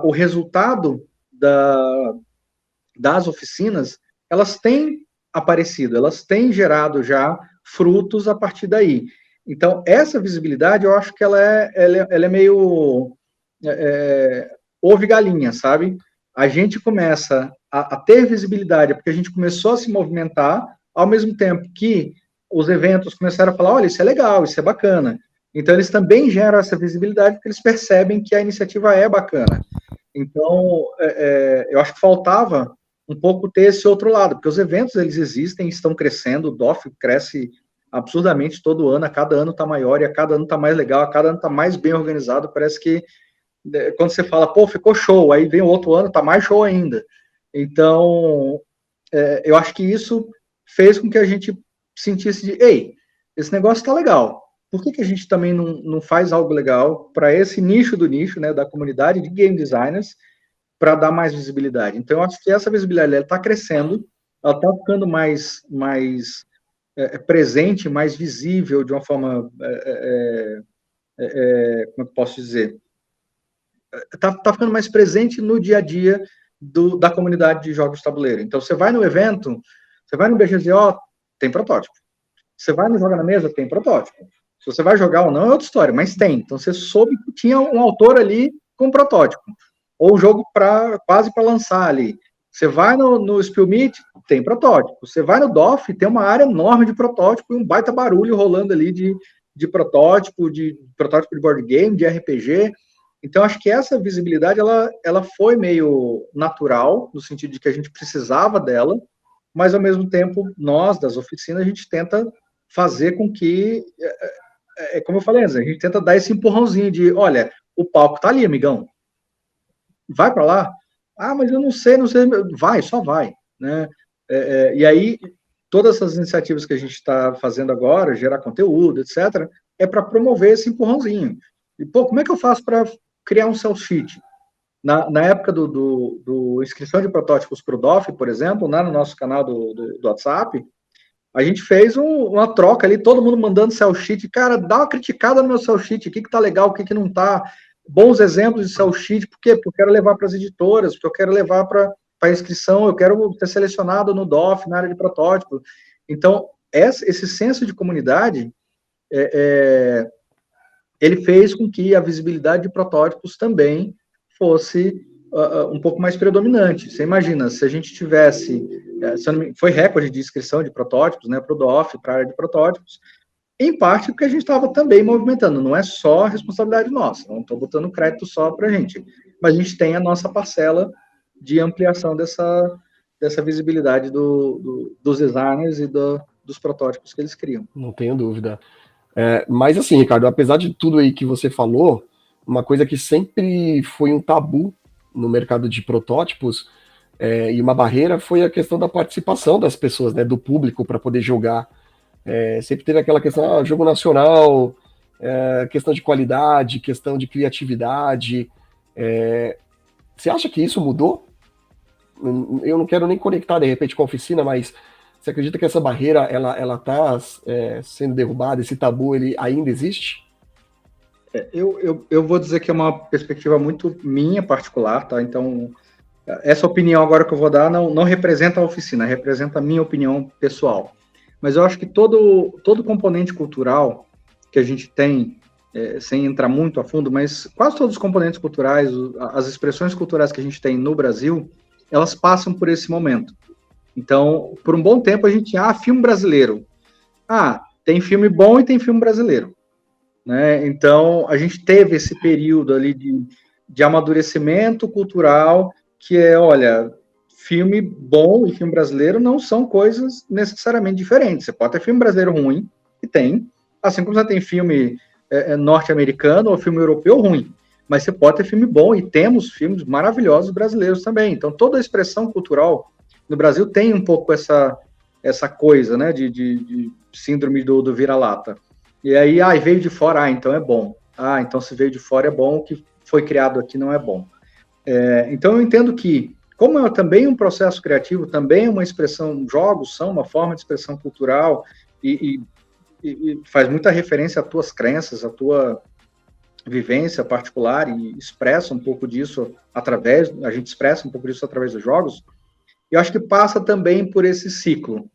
o resultado das oficinas, elas têm aparecido, elas têm gerado já frutos a partir daí. Então, essa visibilidade, eu acho que ela é meio ovo e galinha, sabe? A gente começa a ter visibilidade, porque a gente começou a se movimentar, ao mesmo tempo que os eventos começaram a falar, olha, isso é legal, isso é bacana. Então, eles também geram essa visibilidade, porque eles percebem que a iniciativa é bacana. Então, eu acho que faltava um pouco ter esse outro lado, porque os eventos, eles existem, estão crescendo, o DOF cresce absurdamente todo ano, a cada ano está maior, e a cada ano está mais legal, a cada ano está mais bem organizado, parece que quando você fala, pô, ficou show, aí vem o outro ano, está mais show ainda. Então, eu acho que isso fez com que a gente sentisse de, ei, esse negócio está legal, por que a gente também não faz algo legal para esse nicho do nicho, né, da comunidade de game designers, para dar mais visibilidade? Então, eu acho que essa visibilidade está crescendo, ela está ficando mais presente, mais visível, de uma forma, como é que eu posso dizer? Está ficando mais presente no dia a dia da comunidade de jogos de tabuleiro. Então, você vai no evento, você vai no BGZO, tem protótipo. Você vai no Joga na Mesa, tem protótipo. Se você vai jogar ou não, é outra história, mas tem. Então, você soube que tinha um autor ali com protótipo. Ou o jogo quase para lançar ali. Você vai no Spill Meet, tem protótipo. Você vai no DOF, tem uma área enorme de protótipo e um baita barulho rolando ali de protótipo de board game, de RPG. Então, acho que essa visibilidade, ela foi meio natural, no sentido de que a gente precisava dela, mas, ao mesmo tempo, nós, das oficinas, a gente tenta fazer com que, como eu falei antes, a gente tenta dar esse empurrãozinho de, olha, o palco tá ali, amigão, vai para lá. Ah, mas eu não sei, vai, só vai, né? E aí, todas essas iniciativas que a gente está fazendo agora, gerar conteúdo, etc., é para promover esse empurrãozinho. E, pô, como é que eu faço para criar um sell sheet? Na época do inscrição de protótipos para o DOF, por exemplo, lá no nosso canal do WhatsApp, a gente fez uma troca ali, todo mundo mandando sell sheet. Cara, dá uma criticada no meu sell sheet, o que tá legal, o que não tá. Bons exemplos de sell sheet, por quê? Porque eu quero levar para as editoras, porque eu quero levar para a inscrição, eu quero ter selecionado no DOF, na área de protótipo. Então, esse senso de comunidade, ele fez com que a visibilidade de protótipos também fosse um pouco mais predominante. Você imagina, se a gente tivesse, foi recorde de inscrição de protótipos, né, para o DOF, para a área de protótipos, em parte porque a gente estava também movimentando, não é só responsabilidade nossa, não estou botando crédito só para a gente, mas a gente tem a nossa parcela de ampliação dessa visibilidade dos designers e dos protótipos que eles criam. Não tenho dúvida. Mas assim, Ricardo, apesar de tudo aí que você falou, uma coisa que sempre foi um tabu no mercado de protótipos e uma barreira foi a questão da participação das pessoas, né, do público para poder jogar. Sempre teve aquela questão, jogo nacional, questão de qualidade, questão de criatividade. Você acha que isso mudou? Eu não quero nem conectar de repente com a oficina, mas você acredita que essa barreira ela está sendo derrubada? Esse tabu ele ainda existe? Eu vou dizer que é uma perspectiva muito minha particular, tá? Então, essa opinião agora que eu vou dar não representa a oficina, representa a minha opinião pessoal. Mas eu acho que todo componente cultural que a gente tem, sem entrar muito a fundo, mas quase todos os componentes culturais, as expressões culturais que a gente tem no Brasil, elas passam por esse momento. Então, por um bom tempo a gente tinha, filme brasileiro. Tem filme bom e tem filme brasileiro. Né? Então, a gente teve esse período ali de amadurecimento cultural, que olha, filme bom e filme brasileiro não são coisas necessariamente diferentes. Você pode ter filme brasileiro ruim, e tem, assim como você tem filme norte-americano ou filme europeu ruim, mas você pode ter filme bom, e temos filmes maravilhosos brasileiros também. Então, toda a expressão cultural no Brasil tem um pouco essa coisa, né, de síndrome do vira-lata. E aí, veio de fora, então é bom. Então se veio de fora é bom, o que foi criado aqui não é bom. Então eu entendo que como é também um processo criativo, também é uma expressão, jogos são uma forma de expressão cultural e faz muita referência às tuas crenças, à tua vivência particular e expressa um pouco disso a gente expressa um pouco disso através dos jogos. Eu acho que passa também por esse ciclo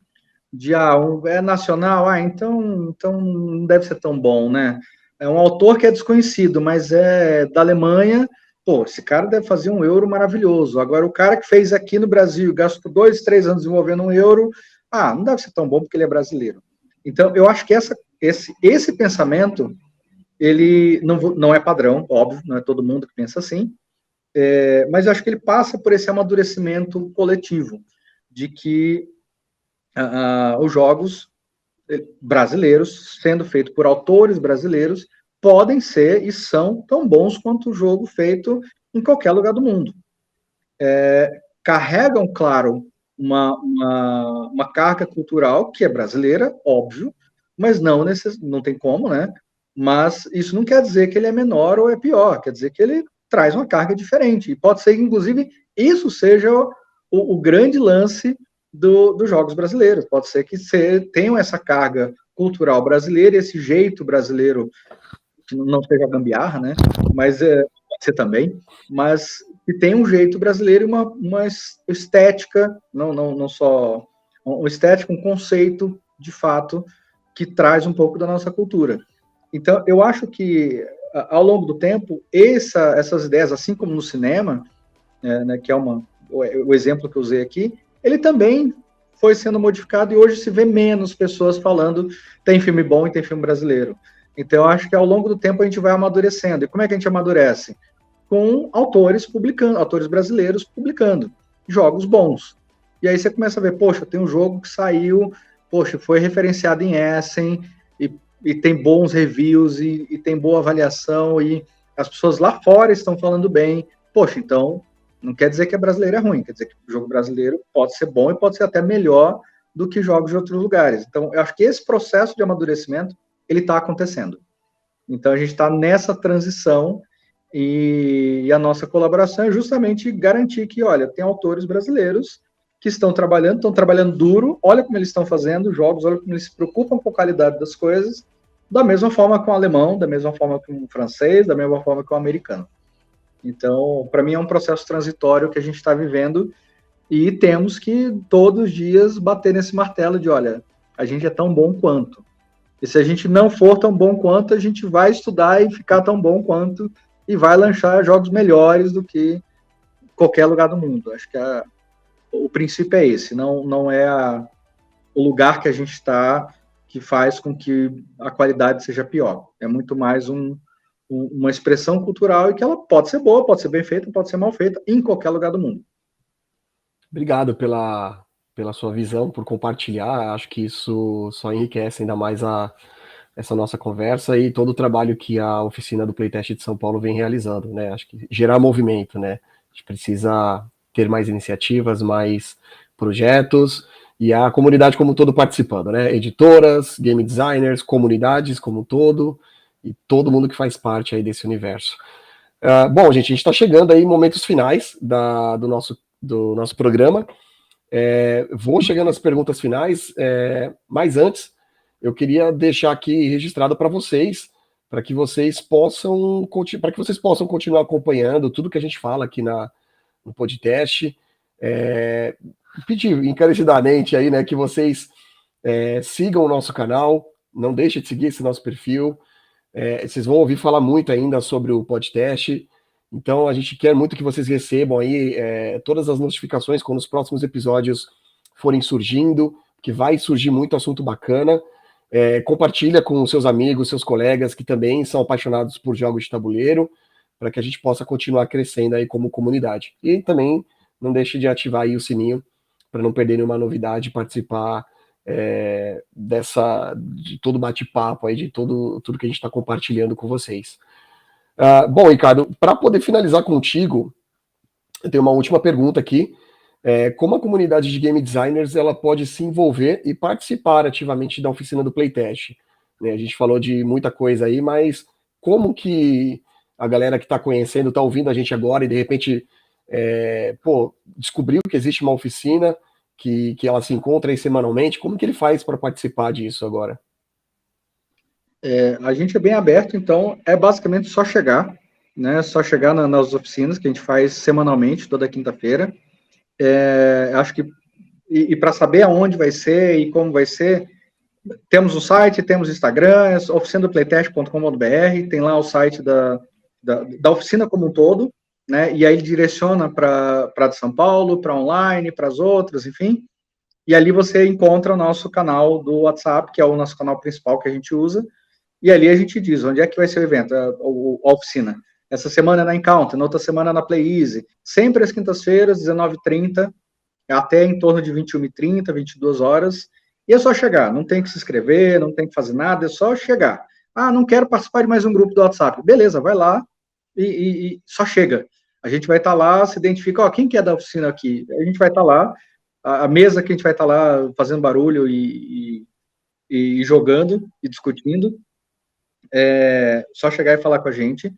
de é nacional, então não deve ser tão bom, né? É um autor que é desconhecido, mas é da Alemanha. Pô, esse cara deve fazer um euro maravilhoso. Agora, o cara que fez aqui no Brasil, gastou 2, 3 anos desenvolvendo um euro, não deve ser tão bom porque ele é brasileiro. Então, eu acho que esse pensamento, ele não é padrão, óbvio, não é todo mundo que pensa assim, mas eu acho que ele passa por esse amadurecimento coletivo, de que os jogos brasileiros, sendo feitos por autores brasileiros, podem ser e são tão bons quanto o jogo feito em qualquer lugar do mundo. Carregam, claro, uma carga cultural que é brasileira, óbvio, mas não tem como, né? Mas isso não quer dizer que ele é menor ou é pior, quer dizer que ele traz uma carga diferente. E pode ser, inclusive, isso seja o grande lance dos jogos brasileiros. Pode ser que tenham essa carga cultural brasileira, esse jeito brasileiro, que não seja gambiarra, né? Mas pode ser também, mas que tem um jeito brasileiro e uma estética, não só uma estética, um conceito, de fato, que traz um pouco da nossa cultura. Então, eu acho que, ao longo do tempo, essas ideias, assim como no cinema, né, que é o exemplo que eu usei aqui, ele também foi sendo modificado e hoje se vê menos pessoas falando tem filme bom e tem filme brasileiro. Então, eu acho que ao longo do tempo a gente vai amadurecendo. E como é que a gente amadurece? Com autores brasileiros publicando jogos bons. E aí você começa a ver, poxa, tem um jogo que saiu, poxa, foi referenciado em Essen, e tem bons reviews, e tem boa avaliação, e as pessoas lá fora estão falando bem. Poxa, então, não quer dizer que a brasileira é ruim, quer dizer que o jogo brasileiro pode ser bom e pode ser até melhor do que jogos de outros lugares. Então, eu acho que esse processo de amadurecimento, ele está acontecendo. Então, a gente está nessa transição e a nossa colaboração é justamente garantir que, olha, tem autores brasileiros que estão trabalhando duro, olha como eles estão fazendo jogos, olha como eles se preocupam com a qualidade das coisas, da mesma forma com o alemão, da mesma forma com o francês, da mesma forma com o americano. Então, para mim é um processo transitório que a gente está vivendo e temos que todos os dias bater nesse martelo de, olha, a gente é tão bom quanto. E se a gente não for tão bom quanto, a gente vai estudar e ficar tão bom quanto e vai lançar jogos melhores do que qualquer lugar do mundo. Acho que o princípio é esse, não é o lugar que a gente está que faz com que a qualidade seja pior. É muito mais uma expressão cultural e que ela pode ser boa, pode ser bem feita, pode ser mal feita em qualquer lugar do mundo. Obrigado pela sua visão, por compartilhar. Acho que isso só enriquece ainda mais essa nossa conversa e todo o trabalho que a oficina do Playtest de São Paulo vem realizando, né? Acho que gerar movimento, né? A gente precisa ter mais iniciativas, mais projetos e a comunidade como um todo participando, né? Editoras, game designers, comunidades como um todo e todo mundo que faz parte aí desse universo. Bom, gente, a gente está chegando aí em momentos finais do nosso programa. Vou chegando às perguntas finais, mas antes eu queria deixar aqui registrado para vocês, para que vocês possam continuar acompanhando tudo que a gente fala aqui no podcast. Pedir encarecidamente aí, né, que vocês sigam o nosso canal, não deixem de seguir esse nosso perfil. Vocês vão ouvir falar muito ainda sobre o podcast. Então a gente quer muito que vocês recebam aí todas as notificações quando os próximos episódios forem surgindo, que vai surgir muito assunto bacana. Compartilha com seus amigos, seus colegas que também são apaixonados por jogos de tabuleiro, para que a gente possa continuar crescendo aí como comunidade. E também não deixe de ativar aí o sininho para não perder nenhuma novidade, participar de todo o bate-papo aí, de tudo que a gente está compartilhando com vocês. Bom, Ricardo, para poder finalizar contigo, eu tenho uma última pergunta aqui. Como a comunidade de game designers ela pode se envolver e participar ativamente da oficina do Playtest? Né, a gente falou de muita coisa aí, mas como que a galera que está conhecendo, está ouvindo a gente agora e de repente descobriu que existe uma oficina, que ela se encontra aí semanalmente, como que ele faz para participar disso agora? A gente é bem aberto, então é basicamente só chegar, né? Só chegar nas oficinas que a gente faz semanalmente, toda quinta-feira. Acho que para saber aonde vai ser e como vai ser, temos o site, temos o Instagram, oficinadoplaytest.com.br, tem lá o site da oficina como um todo, né? E aí ele direciona para de São Paulo, para online, para as outras, enfim. E ali você encontra o nosso canal do WhatsApp, que é o nosso canal principal que a gente usa. E ali a gente diz onde é que vai ser o evento, a oficina. Essa semana é na Encounter, na outra semana é na Play Easy. Sempre às quintas-feiras, 19h30, até em torno de 21h30, 22 horas. E é só chegar, não tem que se inscrever, não tem que fazer nada, é só chegar. Ah, não quero participar de mais um grupo do WhatsApp. Beleza, vai lá e só chega. A gente vai estar lá, se identifica, quem que é da oficina aqui? A gente vai estar lá, a mesa que a gente vai estar lá fazendo barulho e jogando e discutindo. Só chegar e falar com a gente.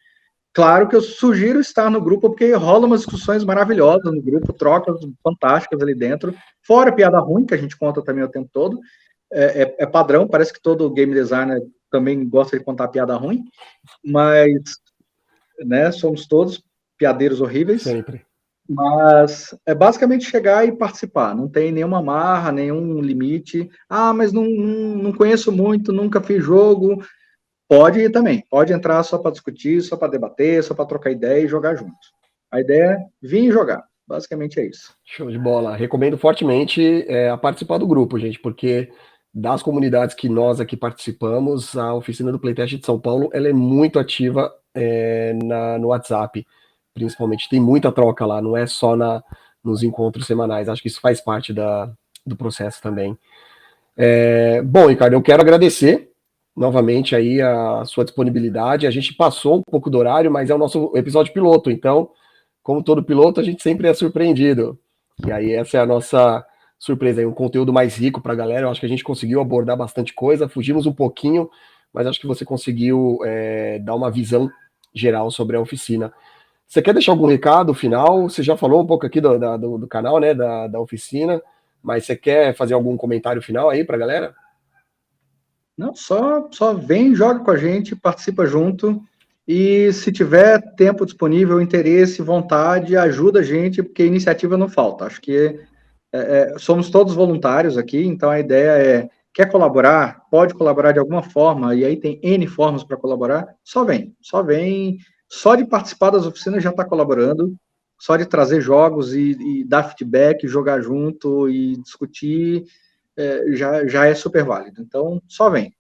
Claro que eu sugiro estar no grupo, porque rola umas discussões maravilhosas no grupo, trocas fantásticas ali dentro, fora piada ruim, que a gente conta também o tempo todo. É padrão, parece que todo game designer também gosta de contar piada ruim, mas, né, somos todos piadeiros horríveis. Sempre. Mas é basicamente chegar e participar, não tem nenhuma marra, nenhum limite. Ah, mas não conheço muito, nunca fiz jogo. Pode ir também, pode entrar só para discutir, só para debater, só para trocar ideia e jogar junto. A ideia é vir e jogar, basicamente é isso. Show de bola. Recomendo fortemente a participar do grupo, gente, porque das comunidades que nós aqui participamos, a oficina do Playtest de São Paulo, ela é muito ativa no WhatsApp, principalmente. Tem muita troca lá, não é só nos encontros semanais. Acho que isso faz parte do processo também. Bom, Ricardo, eu quero agradecer novamente aí a sua disponibilidade. A gente passou um pouco do horário, mas é o nosso episódio piloto, então, como todo piloto, a gente sempre é surpreendido. E aí essa é a nossa surpresa, aí, um conteúdo mais rico para a galera. Eu acho que a gente conseguiu abordar bastante coisa, fugimos um pouquinho, mas acho que você conseguiu dar uma visão geral sobre a oficina. Você quer deixar algum recado final? Você já falou um pouco aqui do canal, né, da oficina, mas você quer fazer algum comentário final aí para a galera? Não, só vem, joga com a gente, participa junto, e se tiver tempo disponível, interesse, vontade, ajuda a gente, porque iniciativa não falta. Acho que somos todos voluntários aqui, então a ideia quer colaborar, pode colaborar de alguma forma, e aí tem N formas para colaborar, só vem, só de participar das oficinas já está colaborando, só de trazer jogos e dar feedback, jogar junto e discutir, já é super válido. Então, só vem.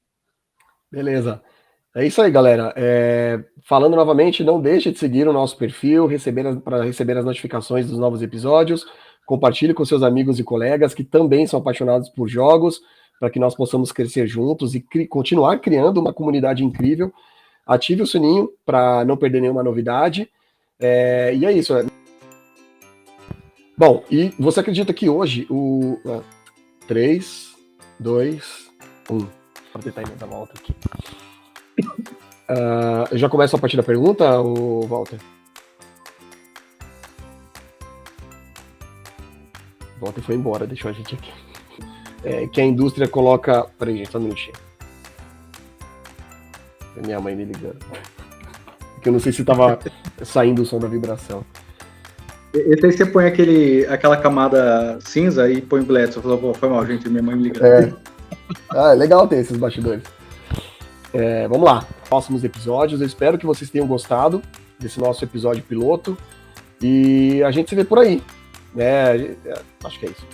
Beleza. É isso aí, galera. Falando novamente, não deixe de seguir o nosso perfil, para receber as notificações dos novos episódios. Compartilhe com seus amigos e colegas que também são apaixonados por jogos, para que nós possamos crescer juntos e continuar criando uma comunidade incrível. Ative o sininho para não perder nenhuma novidade. E é isso. Bom, e você acredita que hoje o 3, 2, 1. Para tentar emendar uma outra aqui. Eu já começo a partir da pergunta, Walter? Walter foi embora, deixou a gente aqui. Que a indústria coloca... Peraí, gente, só um minutinho. É minha mãe me ligando. Porque eu não sei se estava saindo o som da vibração. Esse aí você põe aquela camada cinza e põe o Gladys. Você falou, foi mal, gente, minha mãe me ligando. É legal ter esses bastidores. Vamos lá, próximos episódios. Eu espero que vocês tenham gostado desse nosso episódio piloto. E a gente se vê por aí. Acho que é isso.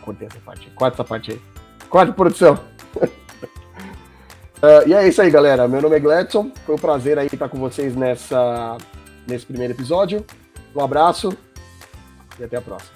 Cortei essa parte. Corta essa parte aí. Corta, produção. E é isso aí, galera. Meu nome é Gladson. Foi um prazer aí estar com vocês nesse primeiro episódio. Um abraço e até a próxima.